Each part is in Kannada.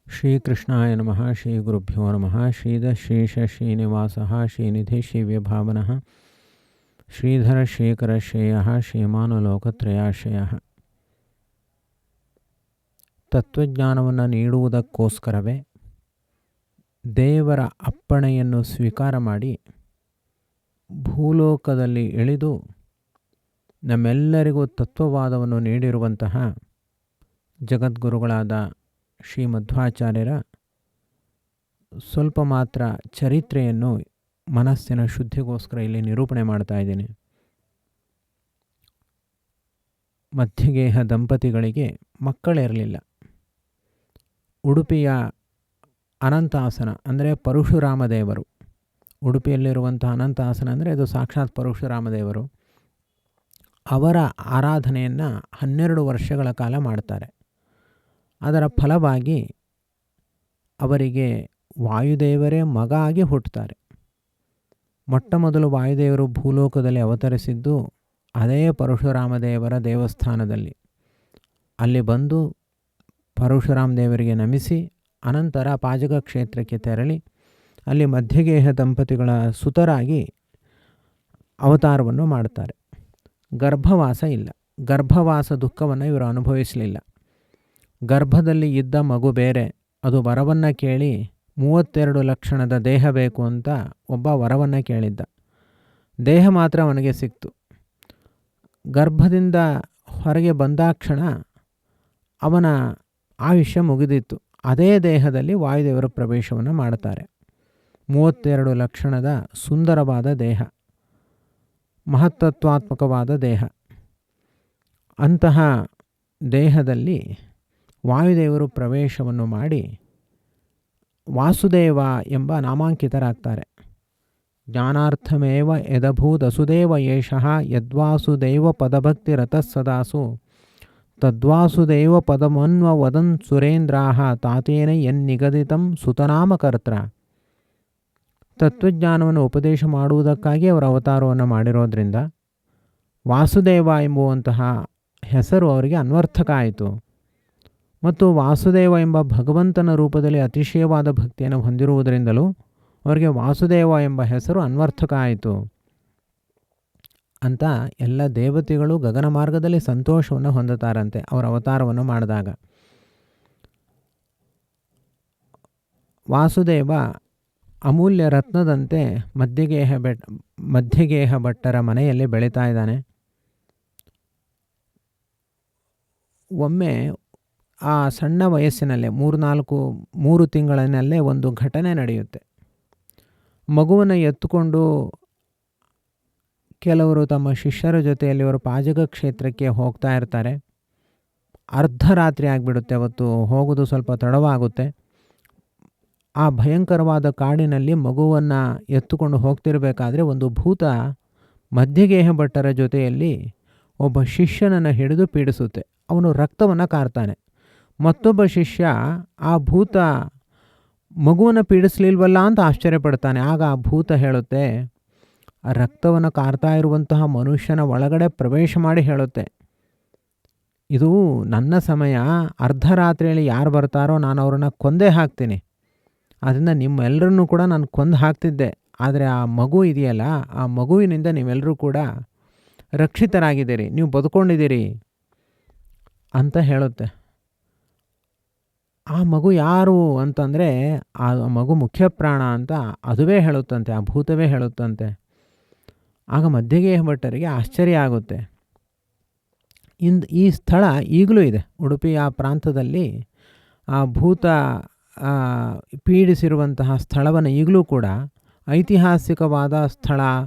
ಶ್ರೀಕೃಷ್ಣಾಯ ನಮಃ. ಶ್ರೀ ಗುರುಭ್ಯೋ ನಮಃ. ಶ್ರೀಧಶ್ರೀಶ ಶ್ರೀನಿವಾಸಃ ಶ್ರೀನಿಧಿ ಶ್ರೀವ್ಯಭಾವನಃ ಶ್ರೀಧರ ಶೇಖರ ಶ್ರೇಯಃ ಶ್ರೀಮಾನುಲೋಕತ್ರಯಾಶ್ರಯಃ. ತತ್ವಜ್ಞಾನವನ್ನು ನೀಡುವುದಕ್ಕೋಸ್ಕರವೇ ದೇವರ ಅಪ್ಪಣೆಯನ್ನು ಸ್ವೀಕಾರ ಮಾಡಿ ಭೂಲೋಕದಲ್ಲಿ ಇಳಿದು ನಮ್ಮೆಲ್ಲರಿಗೂ ತತ್ವವಾದವನ್ನು ನೀಡಿರುವಂತಹ ಜಗದ್ಗುರುಗಳಾದ ಶ್ರೀ ಮಧ್ವಾಚಾರ್ಯರ ಸ್ವಲ್ಪ ಮಾತ್ರ ಚರಿತ್ರೆಯನ್ನು ಮನಸ್ಸಿನ ಶುದ್ಧಿಗೋಸ್ಕರ ಇಲ್ಲಿ ನಿರೂಪಣೆ ಮಾಡ್ತಾ ಇದ್ದೀನಿ. ಮಧ್ಯಗೇಹ ದಂಪತಿಗಳಿಗೆ ಮಕ್ಕಳಿರಲಿಲ್ಲ. ಉಡುಪಿಯ ಅನಂತಾಸನ ಅಂದರೆ ಪರಶುರಾಮದೇವರು, ಉಡುಪಿಯಲ್ಲಿರುವಂಥ ಅನಂತಾಸನ ಅಂದರೆ ಅದು ಸಾಕ್ಷಾತ್ ಪರಶುರಾಮದೇವರು, ಅವರ ಆರಾಧನೆಯನ್ನು 12 ವರ್ಷಗಳ ಕಾಲ ಮಾಡ್ತಾರೆ. ಅದರ ಫಲವಾಗಿ ಅವರಿಗೆ ವಾಯುದೇವರೇ ಮಗ ಆಗಿ ಹುಟ್ಟುತ್ತಾರೆ. ಮೊಟ್ಟ ಮೊದಲು ವಾಯುದೇವರು ಭೂಲೋಕದಲ್ಲಿ ಅವತರಿಸಿದ್ದು ಅದೇ ಪರಶುರಾಮದೇವರ ದೇವಸ್ಥಾನದಲ್ಲಿ. ಅಲ್ಲಿ ಬಂದು ಪರಶುರಾಮ ದೇವರಿಗೆ ನಮಿಸಿ ಅನಂತರ ಪಾಜಕ ಕ್ಷೇತ್ರಕ್ಕೆ ತೆರಳಿ ಅಲ್ಲಿ ಮಧ್ಯಗೇಹ ದಂಪತಿಗಳ ಸುತರಾಗಿ ಅವತಾರವನ್ನು ಮಾಡುತ್ತಾರೆ. ಗರ್ಭವಾಸ ಇಲ್ಲ. ಗರ್ಭವಾಸ ದುಃಖವನ್ನು ಇವರು ಅನುಭವಿಸಲಿಲ್ಲ. ಗರ್ಭದಲ್ಲಿ ಇದ್ದ ಮಗು ಬೇರೆ, ಅದು ವರವನ್ನು ಕೇಳಿ 32 ಲಕ್ಷಣದ ದೇಹ ಬೇಕು ಅಂತ ಒಬ್ಬ ವರವನ್ನು ಕೇಳಿದ್ದ. ದೇಹ ಮಾತ್ರ ಅವನಿಗೆ ಸಿಕ್ತು. ಗರ್ಭದಿಂದ ಹೊರಗೆ ಬಂದಾಕ್ಷಣ ಅವನ ಆಯುಷ್ಯ ಮುಗಿದಿತ್ತು. ಅದೇ ದೇಹದಲ್ಲಿ ವಾಯುದೇವರ ಪ್ರವೇಶವನ್ನು ಮಾಡುತ್ತಾರೆ. 32 ಲಕ್ಷಣದ ಸುಂದರವಾದ ದೇಹ, ಮಹತ್ತತ್ವಾತ್ಮಕವಾದ ದೇಹ. ಅಂತಹ ದೇಹದಲ್ಲಿ ವಾಯುದೇವರು ಪ್ರವೇಶವನ್ನು ಮಾಡಿ ವಾಸುದೇವ ಎಂಬ ನಾಮಾಂಕಿತರಾಗ್ತಾರೆ. ಜ್ಞಾನಾರ್ಥಮೇವ ಯದಭೂದಸುದೇವ ಯೇಷಃ ಯದ್ವಾಸುದೇವ ಪದಭಕ್ತಿ ರತಸ್ಸದಾಸು ತದ್ವಾಸುದೇವ ಪದಮನ್ವ ವದನ್ ಸುರೇಂದ್ರಾಹ ತಾತೇನ ಯನ್ನಿಗದಿತಂ ಸುತನಾಮಕರ್ತ್ರ. ತತ್ವಜ್ಞಾನವನ್ನು ಉಪದೇಶ ಮಾಡುವುದಕ್ಕಾಗಿ ಅವರ ಅವತಾರವನ್ನು ಮಾಡಿರೋದ್ರಿಂದ ವಾಸುದೇವ ಎಂಬುವಂತಹ ಹೆಸರು ಅವರಿಗೆ ಅನ್ವರ್ಥಕ ಆಯಿತು. ಮತ್ತು ವಾಸುದೇವ ಎಂಬ ಭಗವಂತನ ರೂಪದಲ್ಲಿ ಅತಿಶಯವಾದ ಭಕ್ತಿಯನ್ನು ಹೊಂದಿರುವುದರಿಂದಲೂ ಅವರಿಗೆ ವಾಸುದೇವ ಎಂಬ ಹೆಸರು ಅನ್ವರ್ಥಕ ಆಯಿತು ಅಂತ ಎಲ್ಲ ದೇವತೆಗಳು ಗಗನ ಮಾರ್ಗದಲ್ಲಿ ಸಂತೋಷವನ್ನು ಹೊಂದುತ್ತಾರಂತೆ ಅವರ ಅವತಾರವನ್ನು ಮಾಡಿದಾಗ. ವಾಸುದೇವ ಅಮೂಲ್ಯ ರತ್ನದಂತೆ ಮಧ್ಯಗೇಹ ಭಟ್ಟರ ಮನೆಯಲ್ಲಿ ಬೆಳೀತಾ ಇದ್ದಾನೆ. ಒಮ್ಮೆ ಆ ಸಣ್ಣ ವಯಸ್ಸಿನಲ್ಲೇ 3 ತಿಂಗಳಿನಲ್ಲೇ ಒಂದು ಘಟನೆ ನಡೆಯುತ್ತೆ. ಮಗುವನ್ನು ಎತ್ತುಕೊಂಡು ಕೆಲವರು ತಮ್ಮ ಶಿಷ್ಯರ ಜೊತೆಯಲ್ಲಿ ಅವರು ಪಾಜಕ ಕ್ಷೇತ್ರಕ್ಕೆ ಹೋಗ್ತಾ ಇರ್ತಾರೆ. ಅರ್ಧರಾತ್ರಿ ಆಗಿಬಿಡುತ್ತೆ. ಅವತ್ತು ಹೋಗೋದು ಸ್ವಲ್ಪ ತಡವಾಗುತ್ತೆ. ಆ ಭಯಂಕರವಾದ ಕಾಡಿನಲ್ಲಿ ಮಗುವನ್ನು ಎತ್ತುಕೊಂಡು ಹೋಗ್ತಿರಬೇಕಾದ್ರೆ ಒಂದು ಭೂತ ಮಧ್ಯಗೇಹ ಭಟ್ಟರ ಜೊತೆಯಲ್ಲಿ ಒಬ್ಬ ಶಿಷ್ಯನನ್ನು ಹಿಡಿದು ಪೀಡಿಸುತ್ತೆ. ಅವನು ರಕ್ತವನ್ನು ಕಾರ್ತಾನೆ. ಮತ್ತೊಬ್ಬ ಶಿಷ್ಯ ಆ ಭೂತ ಮಗುವನ್ನು ಪೀಡಿಸಲಿಲ್ವಲ್ಲ ಅಂತ ಆಶ್ಚರ್ಯಪಡ್ತಾನೆ. ಆಗ ಆ ಭೂತ ಹೇಳುತ್ತೆ, ರಕ್ತವನ್ನು ಕಾರ್ತಾ ಇರುವಂತಹ ಮನುಷ್ಯನ ಒಳಗಡೆ ಪ್ರವೇಶ ಮಾಡಿ ಹೇಳುತ್ತೆ, ಇದು ನನ್ನ ಸಮಯ, ಅರ್ಧರಾತ್ರಿಯಲ್ಲಿ ಯಾರು ಬರ್ತಾರೋ ನಾನು ಅವರನ್ನು ಕೊಂದೇ ಹಾಕ್ತೀನಿ. ಅದರಿಂದ ನಿಮ್ಮೆಲ್ಲರನ್ನೂ ಕೂಡ ನಾನು ಕೊಂದು ಹಾಕ್ತಿದ್ದೆ. ಆದರೆ ಆ ಮಗು ಇದೆಯಲ್ಲ, ಆ ಮಗುವಿನಿಂದ ನೀವೆಲ್ಲರೂ ಕೂಡ ರಕ್ಷಿತರಾಗಿದ್ದೀರಿ, ನೀವು ಬದುಕೊಂಡಿದ್ದೀರಿ ಅಂತ ಹೇಳುತ್ತೆ. ಆ ಮಗು ಯಾರು ಅಂತಂದರೆ ಆ ಮಗು ಮುಖ್ಯ ಪ್ರಾಣ ಅಂತ ಅದುವೇ ಹೇಳುತ್ತಂತೆ, ಆ ಭೂತವೇ ಹೇಳುತ್ತಂತೆ. ಆಗ ಮಧ್ಯಗೇಹ ಭಟ್ಟರಿಗೆ ಆಶ್ಚರ್ಯ ಆಗುತ್ತೆ. ಈ ಸ್ಥಳ ಈಗಲೂ ಇದೆ. ಉಡುಪಿ ಆ ಪ್ರಾಂತದಲ್ಲಿ ಆ ಭೂತ ಪೀಡಿಸಿರುವಂತಹ ಸ್ಥಳವನ್ನು ಈಗಲೂ ಕೂಡ ಐತಿಹಾಸಿಕವಾದ ಸ್ಥಳ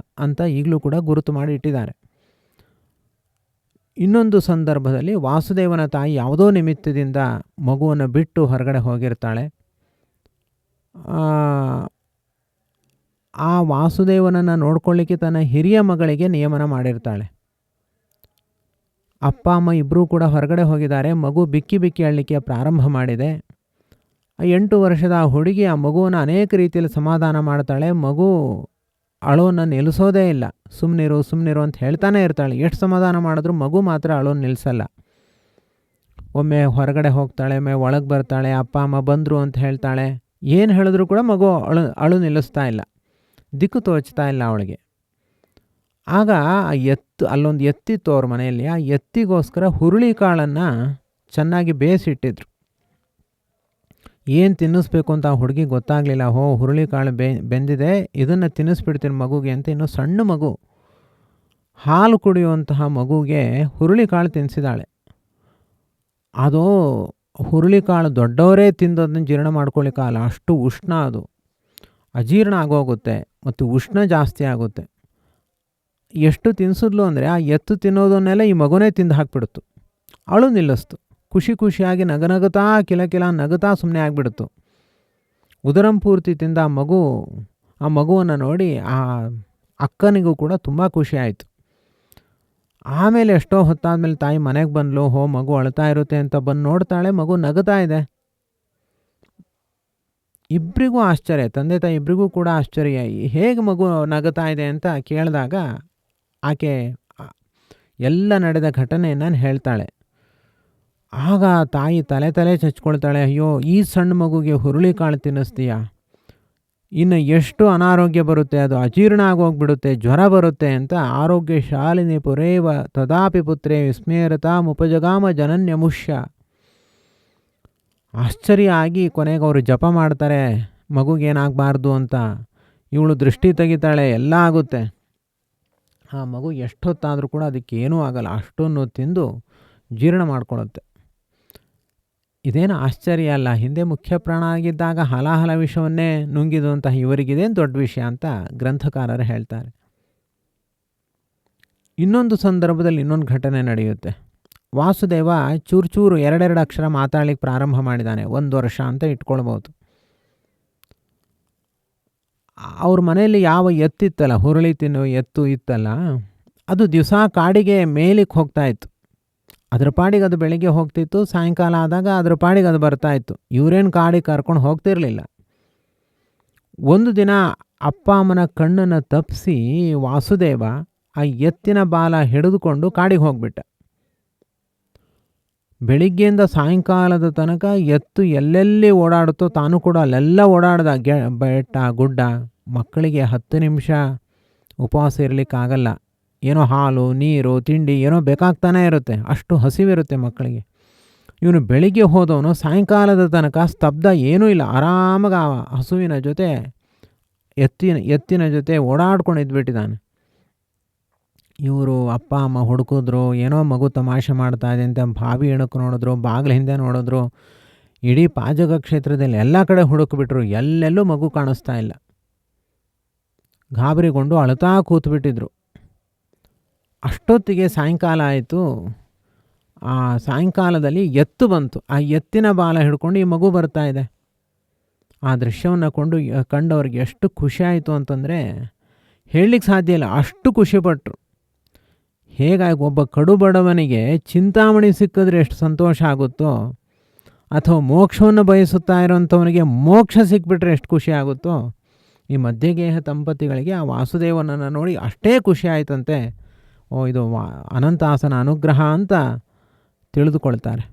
ಅಂತ ಈಗಲೂ ಕೂಡ ಗುರುತು ಮಾಡಿ ಇಟ್ಟಿದ್ದಾರೆ. ಇನ್ನೊಂದು ಸಂದರ್ಭದಲ್ಲಿ ವಾಸುದೇವನ ತಾಯಿ ಯಾವುದೋ ನಿಮಿತ್ತದಿಂದ ಮಗುವನ್ನು ಬಿಟ್ಟು ಹೊರಗಡೆ ಹೋಗಿರ್ತಾಳೆ. ಆ ವಾಸುದೇವನನ್ನು ನೋಡ್ಕೊಳ್ಳಿಕ್ಕೆ ತನ್ನ ಹಿರಿಯ ಮಗಳಿಗೆ ನಿಯಮನ ಮಾಡಿರ್ತಾಳೆ. ಅಪ್ಪ ಅಮ್ಮ ಇಬ್ಬರೂ ಕೂಡ ಹೊರಗಡೆ ಹೋಗಿದ್ದಾರೆ. ಮಗು ಬಿಕ್ಕಿ ಬಿಕ್ಕಿ ಅಳಲಿಕ್ಕೆ ಪ್ರಾರಂಭ ಮಾಡಿದೆ. 8 ವರ್ಷದ ಹುಡುಗಿ ಆ ಮಗುವನ್ನು ಅನೇಕ ರೀತಿಯಲ್ಲಿ ಸಮಾಧಾನ ಮಾಡ್ತಾಳೆ. ಮಗು ಅಳೋನ್ನು ನಿಲ್ಲಿಸೋದೇ ಇಲ್ಲ. ಸುಮ್ಮನಿರು ಅಂತ ಹೇಳ್ತಾನೆ ಇರ್ತಾಳೆ. ಎಷ್ಟು ಸಮಾಧಾನ ಮಾಡಿದ್ರೂ ಮಗು ಮಾತ್ರ ಅಳೋನ್ನು ನಿಲ್ಲಿಸಲ್ಲ. ಒಮ್ಮೆ ಹೊರಗಡೆ ಹೋಗ್ತಾಳೆ, ಒಮ್ಮೆ ಒಳಗೆ ಬರ್ತಾಳೆ, ಅಪ್ಪ ಅಮ್ಮ ಬಂದರು ಅಂತ ಹೇಳ್ತಾಳೆ. ಏನು ಹೇಳಿದ್ರು ಕೂಡ ಮಗು ಅಳು ನಿಲ್ಲಿಸ್ತಾ ಇಲ್ಲ, ದಿಕ್ಕು ತೋಚ್ತಾ ಇಲ್ಲ ಅವಳಿಗೆ. ಆಗ ಆ ಅಲ್ಲೊಂದು ಎತ್ತಿತ್ತು ಅವ್ರ ಮನೆಯಲ್ಲಿ. ಆ ಎತ್ತಿಗೋಸ್ಕರ ಹುರುಳಿಕಾಳನ್ನು ಚೆನ್ನಾಗಿ ಬೇಯಿಸಿಟ್ಟಿದ್ರು. ಏನು ತಿನ್ನಿಸ್ಬೇಕು ಅಂತ ಆ ಹುಡುಗಿಗೆ ಗೊತ್ತಾಗಲಿಲ್ಲ. ಹುರುಳಿಕಾಳು ಬೆಂದಿದೆ, ಇದನ್ನು ತಿನ್ನಿಸ್ಬಿಡ್ತೀನಿ ಮಗುಗೆ ಅಂತ. ಇನ್ನೂ ಸಣ್ಣ ಮಗು, ಹಾಲು ಕುಡಿಯುವಂತಹ ಮಗುಗೆ ಹುರುಳಿಕಾಳು ತಿನ್ನಿಸಿದಾಳೆ. ಅದು ಹುರುಳಿಕಾಳು ದೊಡ್ಡವರೇ ತಿಂದದನ್ನು ಜೀರ್ಣ ಮಾಡ್ಕೊಳ್ಳಿಕ್ಕಾಗಲ್ಲ, ಅಷ್ಟು ಉಷ್ಣ, ಅದು ಅಜೀರ್ಣ ಆಗೋಗುತ್ತೆ ಮತ್ತು ಉಷ್ಣ ಜಾಸ್ತಿ ಆಗುತ್ತೆ. ಎಷ್ಟು ತಿನ್ನಿಸಿದ್ಲು ಅಂದರೆ ಆ ಎತ್ತು ತಿನ್ನೋದನ್ನೆಲ್ಲ ಈ ಮಗುನೇ ತಿಂದು ಹಾಕ್ಬಿಡ್ತು. ಅಳು ನಿಲ್ಲಿಸ್ತು. ಖುಷಿ ಖುಷಿಯಾಗಿ ನಗನಗುತ್ತಾ ಕಿಲ ನಗುತ್ತಾ ಸುಮ್ಮನೆ ಆಗಿಬಿಡ್ತು. ಉದರಂ ಪೂರ್ತಿ ತಿಂದ ಆ ಮಗುವನ್ನು ನೋಡಿ ಆ ಅಕ್ಕನಿಗೂ ಕೂಡ ತುಂಬ ಖುಷಿ ಆಯಿತು. ಆಮೇಲೆ ಎಷ್ಟೋ ಹೊತ್ತಾದಮೇಲೆ ತಾಯಿ ಮನೆಗೆ ಬಂದಳು. ಮಗು ಅಳ್ತಾ ಇರುತ್ತೆ ಅಂತ ಬಂದು ನೋಡ್ತಾಳೆ, ಮಗು ನಗುತ್ತಾ ಇದೆ. ಇಬ್ಬರಿಗೂ ಆಶ್ಚರ್ಯ, ತಂದೆ ತಾಯಿ ಇಬ್ಬರಿಗೂ ಕೂಡ ಆಶ್ಚರ್ಯ. ಹೇಗೆ ಮಗು ನಗುತ್ತಾ ಇದೆ ಅಂತ ಕೇಳಿದಾಗ ಆಕೆ ಎಲ್ಲ ನಡೆದ ಘಟನೆಯನ್ನು ಹೇಳ್ತಾಳೆ. ಆಗ ತಾಯಿ ತಲೆ ಚಚ್ಕೊಳ್ತಾಳೆ. ಅಯ್ಯೋ, ಈ ಸಣ್ಣ ಮಗುಗೆ ಹುರುಳಿಕಾಳು ತಿನ್ನಿಸ್ತೀಯಾ? ಇನ್ನು ಎಷ್ಟು ಅನಾರೋಗ್ಯ ಬರುತ್ತೆ, ಅದು ಅಜೀರ್ಣ ಆಗೋಗ್ಬಿಡುತ್ತೆ, ಜ್ವರ ಬರುತ್ತೆ ಅಂತ. ಆರೋಗ್ಯ ಶಾಲಿನಿ ಪುರೇವ ತದಾಪಿ ಪುತ್ರೇ ವಿಸ್ಮೇರತಾಮುಪಜಗಾಮ ಜನನ್ಯಮುಷ್ಯ. ಆಶ್ಚರ್ಯ ಆಗಿ ಕೊನೆಗೆ ಅವರು ಜಪ ಮಾಡ್ತಾರೆ ಮಗುಗೇನಾಗಬಾರ್ದು ಅಂತ. ಇವಳು ದೃಷ್ಟಿ ತೆಗಿತಾಳೆ, ಎಲ್ಲ ಆಗುತ್ತೆ. ಆ ಮಗು ಎಷ್ಟೊತ್ತಾದರೂ ಕೂಡ ಅದಕ್ಕೇನೂ ಆಗಲ್ಲ, ಅಷ್ಟನ್ನು ತಿಂದು ಜೀರ್ಣ ಮಾಡ್ಕೊಳ್ಳುತ್ತೆ. ಇದೇನು ಆಶ್ಚರ್ಯ ಅಲ್ಲ, ಹಿಂದೆ ಮುಖ್ಯ ಪ್ರಾಣ ಆಗಿದ್ದಾಗ ಹಲಾಹಲ ವಿಷವನ್ನೇ ನುಂಗಿದಂತಹ ಇವರಿಗಿದೇನು ದೊಡ್ಡ ವಿಷಯ ಅಂತ ಗ್ರಂಥಕಾರರು ಹೇಳ್ತಾರೆ. ಇನ್ನೊಂದು ಸಂದರ್ಭದಲ್ಲಿ ಇನ್ನೊಂದು ಘಟನೆ ನಡೆಯುತ್ತೆ. ವಾಸುದೇವ ಚೂರು 2 ಅಕ್ಷರ ಮಾತಾಡ್ಲಿಕ್ಕೆ ಪ್ರಾರಂಭ ಮಾಡಿದ್ದಾನೆ. 1 ವರ್ಷ ಅಂತ ಇಟ್ಕೊಳ್ಬೋದು. ಅವ್ರ ಮನೆಯಲ್ಲಿ ಯಾವ ಎತ್ತಿತ್ತಲ್ಲ, ಹುರುಳಿ ತಿನ್ನೋ ಎತ್ತು ಇತ್ತಲ್ಲ, ಅದು ದಿವಸ ಕಾಡಿಗೆ ಮೇಲಿಕ್ಕೆ ಹೋಗ್ತಾ ಇತ್ತು. ಅದ್ರ ಪಾಡಿಗೆ ಅದು ಬೆಳಿಗ್ಗೆ ಹೋಗ್ತಿತ್ತು, ಸಾಯಂಕಾಲ ಆದಾಗ ಅದ್ರ ಪಾಡಿಗೆ ಅದು ಬರ್ತಾಯಿತ್ತು. ಇವರೇನು ಕಾಡಿಗೆ ಕರ್ಕೊಂಡು ಹೋಗ್ತಿರಲಿಲ್ಲ. ಒಂದು ದಿನ ಅಪ್ಪ ಅಮ್ಮನ ಕಣ್ಣನ್ನು ತಪ್ಪಿಸಿ ವಾಸುದೇವ ಆ ಎತ್ತಿನ ಬಾಲ ಹಿಡಿದುಕೊಂಡು ಕಾಡಿಗೆ ಹೋಗ್ಬಿಟ್ಟ. ಬೆಳಿಗ್ಗೆಯಿಂದ ಸಾಯಂಕಾಲದ ತನಕ ಎತ್ತು ಎಲ್ಲೆಲ್ಲಿ ಓಡಾಡುತ್ತೋ ತಾನು ಕೂಡ ಅಲ್ಲೆಲ್ಲ ಓಡಾಡ್ದ. ಬೆಟ್ಟ ಗುಡ್ಡ. ಮಕ್ಕಳಿಗೆ 10 ನಿಮಿಷ ಉಪವಾಸ ಇರಲಿಕ್ಕಾಗಲ್ಲ. ಏನೋ ಹಾಲು ನೀರು ತಿಂಡಿ ಏನೋ ಬೇಕಾಗ್ತಾನೆ ಇರುತ್ತೆ, ಅಷ್ಟು ಹಸಿವಿರುತ್ತೆ ಮಕ್ಕಳಿಗೆ. ಇವನು ಬೆಳಿಗ್ಗೆ ಹೋದವನು ಸಾಯಂಕಾಲದ ತನಕ ಸ್ತಬ್ಧ, ಏನೂ ಇಲ್ಲ, ಆರಾಮಾಗಿ ಆ ಹಸುವಿನ ಜೊತೆ ಎತ್ತಿನ ಜೊತೆ ಓಡಾಡ್ಕೊಂಡು ಇದ್ಬಿಟ್ಟಿದ್ದಾನೆ. ಇವರು ಅಪ್ಪ ಅಮ್ಮ ಹುಡುಕಿದ್ರು, ಏನೋ ಮಗು ತಮಾಷೆ ಮಾಡ್ತಾ ಇದೆ ಅಂತ ಬಾವಿ ಎಣಕ್ಕೆ ನೋಡಿದ್ರು, ಬಾಗಿಲ ಹಿಂದೆ ನೋಡಿದ್ರು, ಇಡೀ ಪಾಜಕ ಕ್ಷೇತ್ರದಲ್ಲಿ ಎಲ್ಲ ಕಡೆ ಹುಡುಕಿಬಿಟ್ರು, ಎಲ್ಲೆಲ್ಲೂ ಮಗು ಕಾಣಿಸ್ತಾ ಇಲ್ಲ. ಗಾಬರಿಗೊಂಡು ಅಳ್ತಾ ಕೂತ್ಬಿಟ್ಟಿದ್ರು. ಅಷ್ಟೊತ್ತಿಗೆ ಸಾಯಂಕಾಲ ಆಯಿತು. ಆ ಸಾಯಂಕಾಲದಲ್ಲಿ ಎತ್ತು ಬಂತು. ಆ ಎತ್ತಿನ ಬಾಲ ಹಿಡ್ಕೊಂಡು ಈ ಮಗು ಬರ್ತಾ ಇದೆ. ಆ ದೃಶ್ಯವನ್ನು ಕಂಡವ್ರಿಗೆ ಎಷ್ಟು ಖುಷಿ ಆಯಿತು ಅಂತಂದರೆ ಹೇಳಲಿಕ್ಕೆ ಸಾಧ್ಯ ಇಲ್ಲ, ಅಷ್ಟು ಖುಷಿಪಟ್ಟರು. ಹೇಗಾಗಿ ಒಬ್ಬ ಕಡು ಬಡವನಿಗೆ ಚಿಂತಾಮಣಿ ಸಿಕ್ಕಿದ್ರೆ ಎಷ್ಟು ಸಂತೋಷ ಆಗುತ್ತೋ, ಅಥವಾ ಮೋಕ್ಷವನ್ನು ಬಯಸುತ್ತಾ ಇರೋಂಥವನಿಗೆ ಮೋಕ್ಷ ಸಿಕ್ಬಿಟ್ರೆ ಎಷ್ಟು ಖುಷಿ ಆಗುತ್ತೋ, ಈ ಮಧ್ಯಗೇಹ ದಂಪತಿಗಳಿಗೆ ಆ ವಾಸುದೇವನನ್ನು ನೋಡಿ ಅಷ್ಟೇ ಖುಷಿ ಆಯ್ತಂತೆ. ಇದು ಅನಂತಾಸನ ಅನುಗ್ರಹ ಅಂತ ತಿಳಿದುಕೊಳ್ತಾರೆ.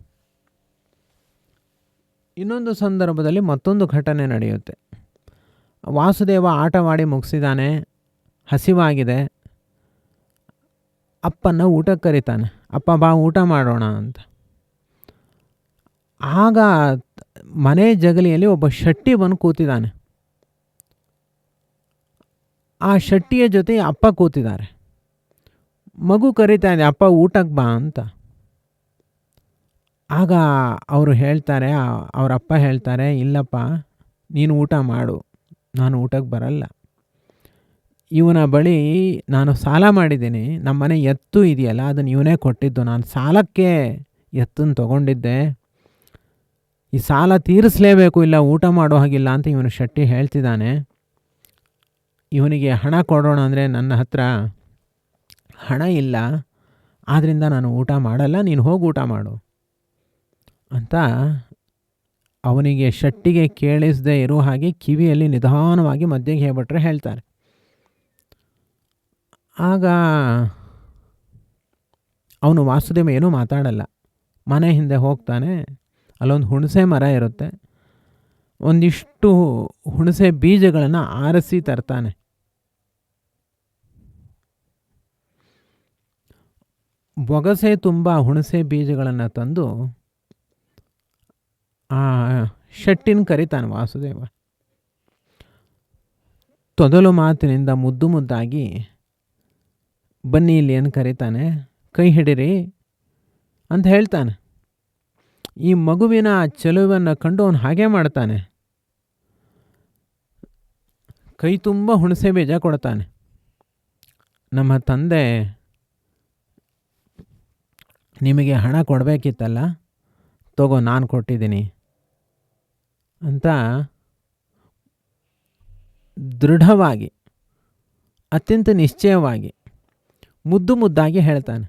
ಇನ್ನೊಂದು ಸಂದರ್ಭದಲ್ಲಿ ಮತ್ತೊಂದು ಘಟನೆ ನಡೆಯುತ್ತೆ. ವಾಸುದೇವ ಆಟವಾಡಿ ಮುಗಿಸಿದ್ದಾನೆ, ಹಸಿವಾಗಿದೆ. ಅಪ್ಪನ ಊಟಕ್ಕೆ ಕರೀತಾನೆ. ಅಪ್ಪ ಬಾ ಊಟ ಮಾಡೋಣ ಅಂತ. ಆಗ ಮನೆ ಜಗಲಿಯಲ್ಲಿ ಒಬ್ಬ ಶೆಟ್ಟಿ ಬಂದು ಕೂತಿದ್ದಾನೆ. ಆ ಶೆಟ್ಟಿಯ ಜೊತೆ ಅಪ್ಪ ಕೂತಿದ್ದಾರೆ. ಮಗು ಕರೀತಾ ಇದೆ, ಅಪ್ಪ ಊಟಕ್ಕೆ ಬಾ ಅಂತ. ಆಗ ಅವರು ಹೇಳ್ತಾರೆ, ಅವ್ರ ಅಪ್ಪ ಹೇಳ್ತಾರೆ, ಇಲ್ಲಪ್ಪ ನೀನು ಊಟ ಮಾಡು, ನಾನು ಊಟಕ್ಕೆ ಬರಲ್ಲ. ಇವನ ಬಳಿ ನಾನು ಸಾಲ ಮಾಡಿದ್ದೀನಿ, ನಮ್ಮನೆ ಎತ್ತು ಇದೆಯಲ್ಲ ಅದನ್ನು ಇವನೇ ಕೊಟ್ಟಿದ್ದು, ನಾನು ಸಾಲಕ್ಕೆ ಎತ್ತನ್ನು ತೊಗೊಂಡಿದ್ದೆ, ಈ ಸಾಲ ತೀರಿಸಲೇಬೇಕು, ಇಲ್ಲ ಊಟ ಮಾಡೋ ಹಾಗಿಲ್ಲ ಅಂತ ಇವನು ಶೆಟ್ಟಿ ಹೇಳ್ತಿದ್ದಾನೆ. ಇವನಿಗೆ ಹಣ ಕೊಡೋಣ ಅಂದರೆ ನನ್ನ ಹತ್ರ ಹಣ ಇಲ್ಲ, ಆದ್ದರಿಂದ ನಾನು ಊಟ ಮಾಡಲ್ಲ, ನೀನು ಹೋಗಿ ಊಟ ಮಾಡು ಅಂತ ಅವನಿಗೆ ಶೆಟ್ಟಿಗೆ ಕೇಳಿಸದೆ ಇರೋ ಹಾಗೆ ಕಿವಿಯಲ್ಲಿ ನಿಧಾನವಾಗಿ ಮಧ್ಯಗೆ ಹೇಳ್ಬಿಟ್ರೆ ಹೇಳ್ತಾರೆ. ಆಗ ಅವನು ವಾಸುದೇವ ಏನೂ ಮಾತಾಡಲ್ಲ, ಮನೆ ಹಿಂದೆ ಹೋಗ್ತಾನೆ. ಅಲ್ಲೊಂದು ಹುಣಸೆ ಮರ ಇರುತ್ತೆ. ಒಂದಿಷ್ಟು ಹುಣಸೆ ಬೀಜಗಳನ್ನು ಆರಿಸಿ ತರ್ತಾನೆ. ಬೊಗಸೆ ತುಂಬ ಹುಣಸೆ ಬೀಜಗಳನ್ನು ತಂದು ಆ ಶೆಟ್ಟಿನ ಕರಿತಾನೆ ವಾಸುದೇವ. ತೊದಲು ಮಾತಿನಿಂದ ಮುದ್ದು ಮುದ್ದಾಗಿ ಬನ್ನಿ ಇಲ್ಲಿ ಏನು ಕರೀತಾನೆ, ಕೈ ಹಿಡಿರಿ ಅಂತ ಹೇಳ್ತಾನೆ. ಈ ಮಗುವಿನ ಚೆಲುವನ್ನು ಕಂಡು ಅವನು ಹಾಗೆ ಮಾಡ್ತಾನೆ. ಕೈ ತುಂಬ ಹುಣಸೆ ಬೀಜ ಕೊಡ್ತಾನೆ. ನಮ್ಮ ತಂದೆ ನಿಮಗೆ ಹಣ ಕೊಡಬೇಕಿತ್ತಲ್ಲ, ತಗೋ ನಾನು ಕೊಟ್ಟಿದ್ದೀನಿ ಅಂತ ದೃಢವಾಗಿ, ಅತ್ಯಂತ ನಿಶ್ಚಯವಾಗಿ, ಮುದ್ದು ಮುದ್ದಾಗಿ ಹೇಳ್ತಾನೆ.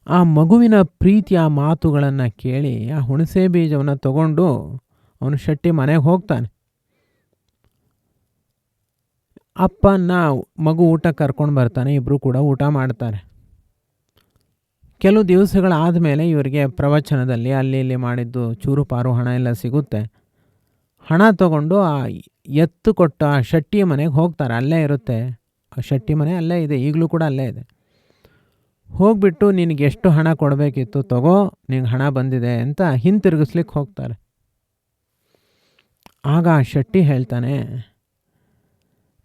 ಆ ಮಗುವಿನ ಪ್ರೀತಿಯ ಮಾತುಗಳನ್ನು ಕೇಳಿ ಆ ಹುಣಸೆ ಬೀಜವನ್ನು ತಗೊಂಡು ಅವನು ಶೆಟ್ಟಿ ಮನೆಗೆ ಹೋಗ್ತಾನೆ. ಅಪ್ಪನ ಮಗು ಊಟ ಕರ್ಕೊಂಡು ಬರ್ತಾನೆ. ಇಬ್ಬರು ಕೂಡ ಊಟ ಮಾಡ್ತಾರೆ. ಕೆಲವು ದಿವಸಗಳಾದ ಮೇಲೆ ಇವರಿಗೆ ಪ್ರವಚನದಲ್ಲಿ ಅಲ್ಲಿ ಇಲ್ಲಿ ಮಾಡಿದ್ದು ಚೂರು ಪಾರು ಹಣ ಎಲ್ಲ ಸಿಗುತ್ತೆ. ಹಣ ತಗೊಂಡು ಆ ಎತ್ತು ಕೊಟ್ಟ ಆ ಶೆಟ್ಟಿ ಮನೆಗೆ ಹೋಗ್ತಾರೆ. ಅಲ್ಲೇ ಇರುತ್ತೆ ಆ ಶೆಟ್ಟಿ ಮನೆ, ಅಲ್ಲೇ ಇದೆ, ಈಗಲೂ ಕೂಡ ಅಲ್ಲೇ ಇದೆ. ಹೋಗ್ಬಿಟ್ಟು ನಿನಗೆ ಎಷ್ಟು ಹಣ ಕೊಡಬೇಕಿತ್ತು ತಗೋ, ನಿನಗೆ ಹಣ ಬಂದಿದೆ ಅಂತ ಹಿಂತಿರುಗಿಸ್ಲಿಕ್ಕೆ ಹೋಗ್ತಾರೆ. ಆಗ ಆ ಶೆಟ್ಟಿ ಹೇಳ್ತಾನೆ,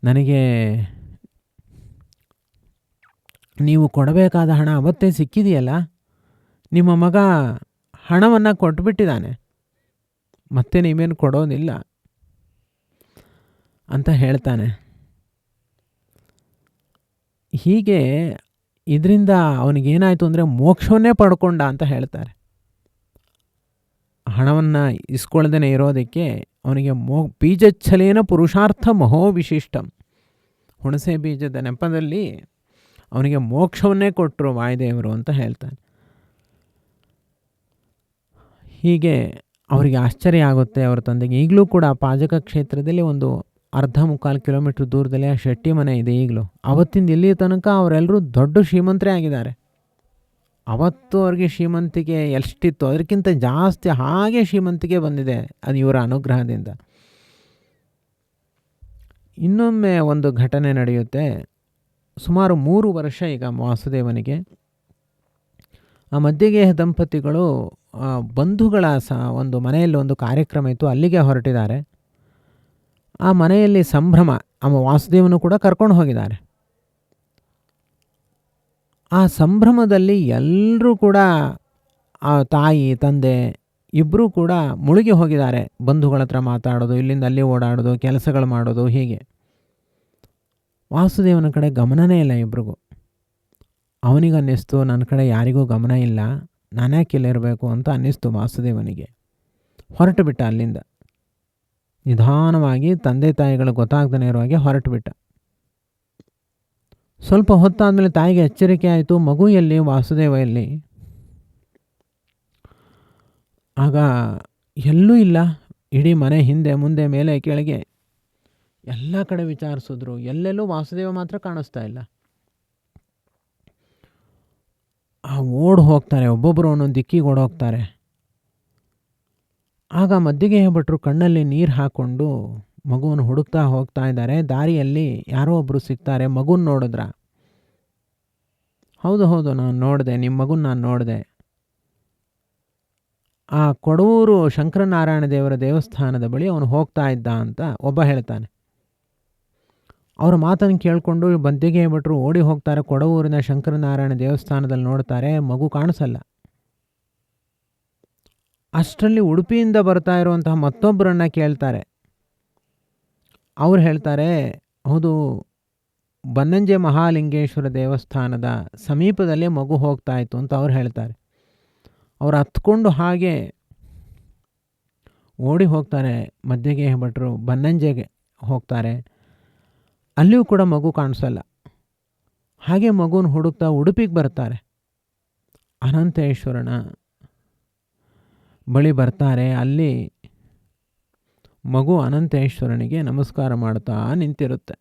ನನಗೆ ನೀವು ಕೊಡಬೇಕಾದ ಹಣ ಅವತ್ತೇ ಸಿಕ್ಕಿದೆಯಲ್ಲ, ನಿಮ್ಮ ಮಗ ಹಣವನ್ನು ಕೊಟ್ಬಿಟ್ಟಿದ್ದಾನೆ, ಮತ್ತೆ ನೀವೇನು ಕೊಡೋದಿಲ್ಲ ಅಂತ ಹೇಳ್ತಾನೆ. ಹೀಗೆ ಇದರಿಂದ ಅವನಿಗೇನಾಯಿತು ಅಂದರೆ ಮೋಕ್ಷವನ್ನೇ ಪಡ್ಕೊಂಡ ಅಂತ ಹೇಳ್ತಾರೆ. ಹಣವನ್ನು ಇಸ್ಕೊಳ್ದೇ ಇರೋದಕ್ಕೆ ಅವನಿಗೆ ಬೀಜಚ್ಛಲೇನ ಪುರುಷಾರ್ಥ ಮಹೋವಿಶಿಷ್ಟಂ, ಹುಣಸೆ ಬೀಜದ ನೆಪದಲ್ಲಿ ಅವನಿಗೆ ಮೋಕ್ಷವನ್ನೇ ಕೊಟ್ಟರು ವಾಯುದೇವರು ಅಂತ ಹೇಳ್ತಾನೆ. ಹೀಗೆ ಅವರಿಗೆ ಆಶ್ಚರ್ಯ ಆಗುತ್ತೆ ಅವರ ತಂದೆಗೆ. ಈಗಲೂ ಕೂಡ ಪಾಜಕ ಕ್ಷೇತ್ರದಲ್ಲಿ ಒಂದು 1/2-3 ಕಿಲೋಮೀಟ್ರ್ ದೂರದಲ್ಲಿ ಆ ಶೆಟ್ಟಿ ಮನೆ ಇದೆ ಈಗಲೂ. ಅವತ್ತಿಂದ ಇಲ್ಲಿ ತನಕ ಅವರೆಲ್ಲರೂ ದೊಡ್ಡ ಶ್ರೀಮಂತರೇ ಆಗಿದ್ದಾರೆ. ಅವತ್ತು ಅವ್ರಿಗೆ ಶ್ರೀಮಂತಿಕೆ ಎಷ್ಟಿತ್ತು ಅದಕ್ಕಿಂತ ಜಾಸ್ತಿ ಹಾಗೆ ಶ್ರೀಮಂತಿಕೆ ಬಂದಿದೆ, ಅದು ಇವರ ಅನುಗ್ರಹದಿಂದ. ಇನ್ನೊಮ್ಮೆ ಒಂದು ಘಟನೆ ನಡೆಯುತ್ತೆ. ಸುಮಾರು 3 ವರ್ಷ ಈಗ ವಾಸುದೇವನಿಗೆ. ಆ ಮಧ್ಯಗೇಹ ದಂಪತಿಗಳು ಬಂಧುಗಳ ಒಂದು ಮನೆಯಲ್ಲಿ ಒಂದು ಕಾರ್ಯಕ್ರಮ ಇತ್ತು, ಅಲ್ಲಿಗೆ ಹೊರಟಿದ್ದಾರೆ. ಆ ಮನೆಯಲ್ಲಿ ಸಂಭ್ರಮ, ವಾಸುದೇವನು ಕೂಡ ಕರ್ಕೊಂಡು ಹೋಗಿದ್ದಾರೆ. ಆ ಸಂಭ್ರಮದಲ್ಲಿ ಎಲ್ಲರೂ ಕೂಡ ಆ ತಾಯಿ ತಂದೆ ಇಬ್ಬರೂ ಕೂಡ ಮುಳುಗಿ ಹೋಗಿದ್ದಾರೆ. ಬಂಧುಗಳ ಹತ್ರ ಮಾತಾಡೋದು, ಇಲ್ಲಿಂದ ಅಲ್ಲಿ ಓಡಾಡೋದು, ಕೆಲಸಗಳು ಮಾಡೋದು, ಹೀಗೆ. ವಾಸುದೇವನ ಕಡೆ ಗಮನನೇ ಇಲ್ಲ ಇಬ್ರಿಗೂ. ಅವನಿಗನ್ನಿಸ್ತು ನನ್ನ ಕಡೆ ಯಾರಿಗೂ ಗಮನ ಇಲ್ಲ, ನಾನ್ಯಾಕೆ ಇಲ್ಲಿರಬೇಕು ಅಂತ ಅನ್ನಿಸ್ತು ವಾಸುದೇವನಿಗೆ. ಹೊರಟು ಬಿಟ್ಟ ಅಲ್ಲಿಂದ. ನಿಧಾನವಾಗಿ ತಂದೆ ತಾಯಿಗಳು ಗೊತ್ತಾಗ್ದೇ ಇರೋ ಹಾಗೆ ಹೊರಟು ಬಿಟ್ಟ. ಸ್ವಲ್ಪ ಹೊತ್ತಾದಮೇಲೆ ತಾಯಿಗೆ ಎಚ್ಚರಿಕೆ ಆಯಿತು, ಮಗು ಎಲ್ಲಿ, ವಾಸುದೇವ ಎಲ್ಲಿ? ಆಗ ಎಲ್ಲೂ ಇಲ್ಲ. ಇಡೀ ಮನೆ ಹಿಂದೆ ಮುಂದೆ ಮೇಲೆ ಕೆಳಗೆ ಎಲ್ಲ ಕಡೆ ವಿಚಾರಿಸಿದ್ರು, ಎಲ್ಲೆಲ್ಲೂ ವಾಸುದೇವ ಮಾತ್ರ ಕಾಣಿಸ್ತಾ ಇಲ್ಲ. ಓಡ್ ಹೋಗ್ತಾರೆ, ಒಬ್ಬೊಬ್ಬರು ಒಂದೊಂದು ದಿಕ್ಕಿಗೆ ಓಡೋಗ್ತಾರೆ. ಆಗ ಮದ್ದಿಗೆ ಭಟ್ರು ಕಣ್ಣಲ್ಲಿ ನೀರು ಹಾಕ್ಕೊಂಡು ಮಗುವನ್ನು ಹುಡುಕ್ತಾ ಹೋಗ್ತಾ ಇದ್ದಾರೆ. ದಾರಿಯಲ್ಲಿ ಯಾರೋ ಒಬ್ಬರು ಸಿಗ್ತಾರೆ. ಮಗುನ ನೋಡಿದ್ರ? ಹೌದು ಹೌದು, ನಾನು ನೋಡಿದೆ, ನಿಮ್ಮ ಮಗುನ ನಾನು ನೋಡಿದೆ. ಆ ಕೊಡವೂರು ಶಂಕರನಾರಾಯಣ ದೇವರ ದೇವಸ್ಥಾನದ ಬಳಿ ಅವನು ಹೋಗ್ತಾ ಇದ್ದ ಅಂತ ಒಬ್ಬ ಹೇಳ್ತಾನೆ. ಅವರ ಮಾತನ್ನು ಕೇಳಿಕೊಂಡು ಮದ್ದಿಗೆ ಭಟ್ರು ಓಡಿ ಹೋಗ್ತಾರೆ. ಕೊಡವೂರಿನ ಶಂಕರನಾರಾಯಣ ದೇವಸ್ಥಾನದಲ್ಲಿ ನೋಡ್ತಾರೆ, ಮಗು ಕಾಣಿಸಲ್ಲ. ಅಷ್ಟರಲ್ಲಿ ಉಡುಪಿಯಿಂದ ಬರ್ತಾ ಇರುವಂತಹ ಮತ್ತೊಬ್ಬರನ್ನ ಕೇಳ್ತಾರೆ. ಅವ್ರು ಹೇಳ್ತಾರೆ, ಹೌದು, ಬನ್ನಂಜೆ ಮಹಾಲಿಂಗೇಶ್ವರ ದೇವಸ್ಥಾನದ ಸಮೀಪದಲ್ಲೇ ಮಗು ಹೋಗ್ತಾ ಇತ್ತು ಅಂತ ಅವ್ರು ಹೇಳ್ತಾರೆ. ಅವ್ರು ಹತ್ಕೊಂಡು ಹಾಗೆ ಓಡಿ ಹೋಗ್ತಾರೆ. ಮದ್ದಿಗೆ ಭಟ್ರು ಬನ್ನಂಜೆಗೆ ಹೋಗ್ತಾರೆ. ಅಲ್ಲಿಯೂ ಕೂಡ ಮಗು ಕಾಣಿಸಲ್ಲ. ಹಾಗೆ ಮಗುನ ಹುಡುಕ್ತಾ ಉಡುಪಿಗೆ ಬರ್ತಾರೆ. ಅನಂತೇಶ್ವರನ ಬಳಿ ಬರ್ತಾರೆ. ಅಲ್ಲಿ ಮಗು ಅನಂತೇಶ್ವರನಿಗೆ ನಮಸ್ಕಾರ ಮಾಡ್ತಾ ನಿಂತಿರುತ್ತೆ.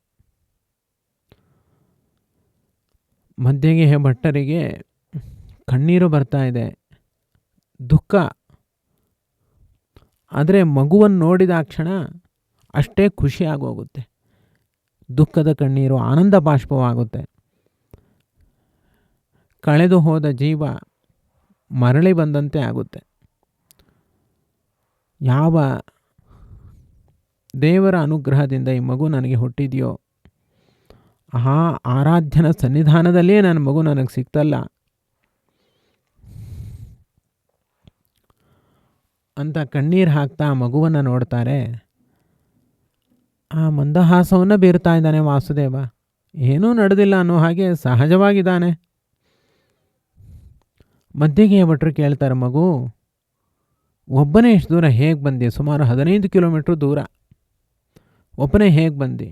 ಮಧ್ಯಗೆಯ ಭಟ್ಟರಿಗೆ ಕಣ್ಣೀರು ಬರ್ತಾ ಇದೆ, ದುಃಖ. ಆದರೆ ಮಗುವನ್ನು ನೋಡಿದ ಕ್ಷಣ ಅಷ್ಟೇ ಖುಷಿಯಾಗೋಗುತ್ತೆ. ದುಃಖದ ಕಣ್ಣೀರು ಆನಂದ ಬಾಷ್ಪವಾಗುತ್ತೆ. ಕಳೆದು ಹೋದ ಜೀವ ಮರಳಿ ಬಂದಂತೆ ಆಗುತ್ತೆ. ಯಾವ ದೇವರ ಅನುಗ್ರಹದಿಂದ ಈ ಮಗು ನನಗೆ ಹುಟ್ಟಿದೆಯೋ ಆ ಆರಾಧ್ಯನ ಸನ್ನಿಧಾನದಲ್ಲಿಯೇ ನನ್ನ ಮಗು ನನಗೆ ಸಿಕ್ತಲ್ಲ ಅಂತ ಕಣ್ಣೀರು ಹಾಕ್ತಾ ಆ ಮಗುವನ್ನು ನೋಡ್ತಾರೆ. ಆ ಮಂದಹಾಸವನ್ನು ಬೀರ್ತಾ ಇದ್ದಾನೆ ವಾಸುದೇವ. ಏನೂ ನಡೆದಿಲ್ಲ ಅನ್ನೋ ಹಾಗೆ ಸಹಜವಾಗಿದ್ದಾನೆ. ಮಧ್ಯೆಗೆ ಭಟ್ರು ಕೇಳ್ತಾರೆ, ಮಗು ಒಬ್ಬನೇ ಎಷ್ಟು ದೂರ ಹೇಗೆ ಬಂದಿ? ಸುಮಾರು 15 ಕಿಲೋಮೀಟ್ರ್ ದೂರ ಒಬ್ಬನೇ ಹೇಗೆ ಬಂದಿ?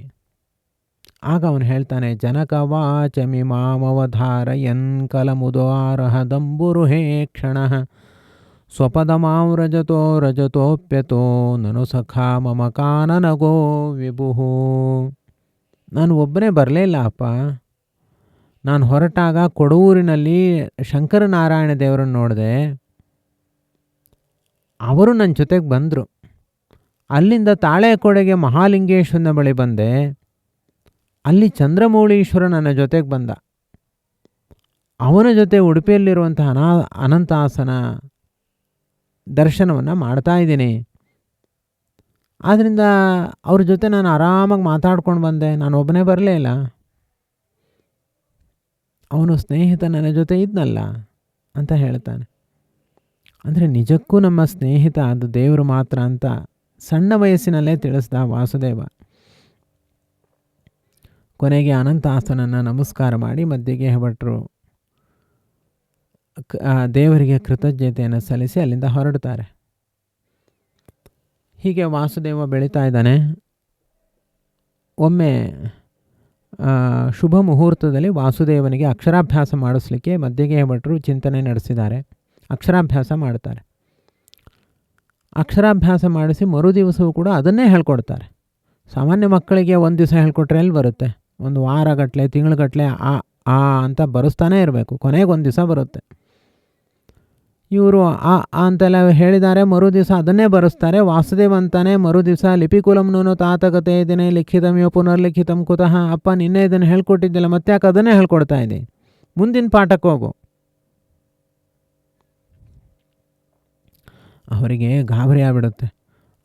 ಆಗ ಅವನು ಹೇಳ್ತಾನೆ, ಜನಕವಾಚಮಿ ಮಾಮವಧಾರಯನ್ ಕಲಮುದಾರಹದಂಬುರು ಹೇ ಕ್ಷಣ ಸ್ವಪದಮಾಂ ರಜತೋ ರಜತೋಪ್ಯತೋ ನನು ಸಖಾ ಮಮ ಕಾನನಗೋ ವಿಭುಹು. ನಾನು ಒಬ್ಬನೇ ಬರಲೇ ಇಲ್ಲ ಅಪ್ಪ. ನಾನು ಹೊರಟಾಗ ಕೊಡೂರಿನಲ್ಲಿ ಶಂಕರನಾರಾಯಣ ದೇವರನ್ನು ನೋಡಿದೆ. ಅವರು ನನ್ನ ಜೊತೆಗೆ ಬಂದರು. ಅಲ್ಲಿಂದ ತಾಳೆಕೋಡೆಗೆ ಮಹಾಲಿಂಗೇಶ್ವರನ ಬಳಿ ಬಂದೆ. ಅಲ್ಲಿ ಚಂದ್ರಮೌಳೀಶ್ವರ ನನ್ನ ಜೊತೆಗೆ ಬಂದ. ಅವನ ಜೊತೆ ಉಡುಪಿಯಲ್ಲಿರುವಂತಹ ಅನಂತಾಸನ ದರ್ಶನವನ್ನು ಮಾಡ್ತಾ ಇದ್ದೀನಿ. ಆದ್ದರಿಂದ ಅವ್ರ ಜೊತೆ ನಾನು ಆರಾಮಾಗಿ ಮಾತಾಡ್ಕೊಂಡು ಬಂದೆ. ನಾನು ಒಬ್ಬನೇ ಬರಲೇ ಇಲ್ಲ. ಅವನು ಸ್ನೇಹಿತ ನನ್ನ ಜೊತೆ ಇದ್ನಲ್ಲ ಅಂತ ಹೇಳ್ತಾನೆ. ಅಂದರೆ ನಿಜಕ್ಕೂ ನಮ್ಮ ಸ್ನೇಹಿತ ಅದು ದೇವರು ಮಾತ್ರ ಅಂತ ಸಣ್ಣ ವಯಸ್ಸಿನಲ್ಲೇ ತಿಳಿಸ್ದ ವಾಸುದೇವ. ಕೊನೆಗೆ ಅನಂತಾಸನನ್ನು ನಮಸ್ಕಾರ ಮಾಡಿ ಮಧ್ಯಗೆ ಭಟ್ರು ದೇವರಿಗೆ ಕೃತಜ್ಞತೆಯನ್ನು ಸಲ್ಲಿಸಿ ಅಲ್ಲಿಂದ ಹೊರಡ್ತಾರೆ. ಹೀಗೆ ವಾಸುದೇವ ಬೆಳೀತಾ ಇದ್ದಾನೆ. ಒಮ್ಮೆ ಶುಭ ಮುಹೂರ್ತದಲ್ಲಿ ವಾಸುದೇವನಿಗೆ ಅಕ್ಷರಾಭ್ಯಾಸ ಮಾಡಿಸ್ಲಿಕ್ಕೆ ಮಧ್ಯಗೆ ಭಟ್ರು ಚಿಂತನೆ ನಡೆಸಿದ್ದಾರೆ. ಅಕ್ಷರಾಭ್ಯಾಸ ಮಾಡ್ತಾರೆ. ಅಕ್ಷರಾಭ್ಯಾಸ ಮಾಡಿಸಿ ಮರುದಿವಸವೂ ಕೂಡ ಅದನ್ನೇ ಹೇಳ್ಕೊಡ್ತಾರೆ. ಸಾಮಾನ್ಯ ಮಕ್ಕಳಿಗೆ ಒಂದು ದಿವಸ ಹೇಳ್ಕೊಟ್ರೆ ಎಲ್ಲಿ ಬರುತ್ತೆ? ಒಂದು ವಾರಗಟ್ಟಲೆ ತಿಂಗಳುಗಟ್ಟಲೆ ಆ ಅಂತ ಬರೆಸ್ತಾನೇ ಇರಬೇಕು. ಕೊನೆಗೆ ಒಂದು ದಿವಸ ಬರುತ್ತೆ. ಇವರು ಅಂತೆಲ್ಲ ಹೇಳಿದ್ದಾರೆ. ಮರು ದಿವಸ ಅದನ್ನೇ ಬರೆಸ್ತಾರೆ. ವಾಸುದೇವ ಅಂತಾನೆ ಮರು ದಿವಸ ಲಿಪಿಕುಲಂನೂ ತಾತಕತೆ ದಿನೇ ಲಿಖಿತಮ್ಯೋ ಪುನರ್ಲಿಖಿತಂ ಕುತಃ. ಅಪ್ಪ ನಿನ್ನೆ ಇದನ್ನು ಹೇಳ್ಕೊಟ್ಟಿದ್ದಿಲ್ಲ, ಮತ್ತೆ ಯಾಕೆ ಅದನ್ನೇ ಹೇಳ್ಕೊಡ್ತಾ ಇದ್ದಿ? ಮುಂದಿನ ಪಾಠಕ್ಕೆ ಹೋಗು. ಅವರಿಗೆ ಗಾಬರಿ ಆಗಿಬಿಡುತ್ತೆ.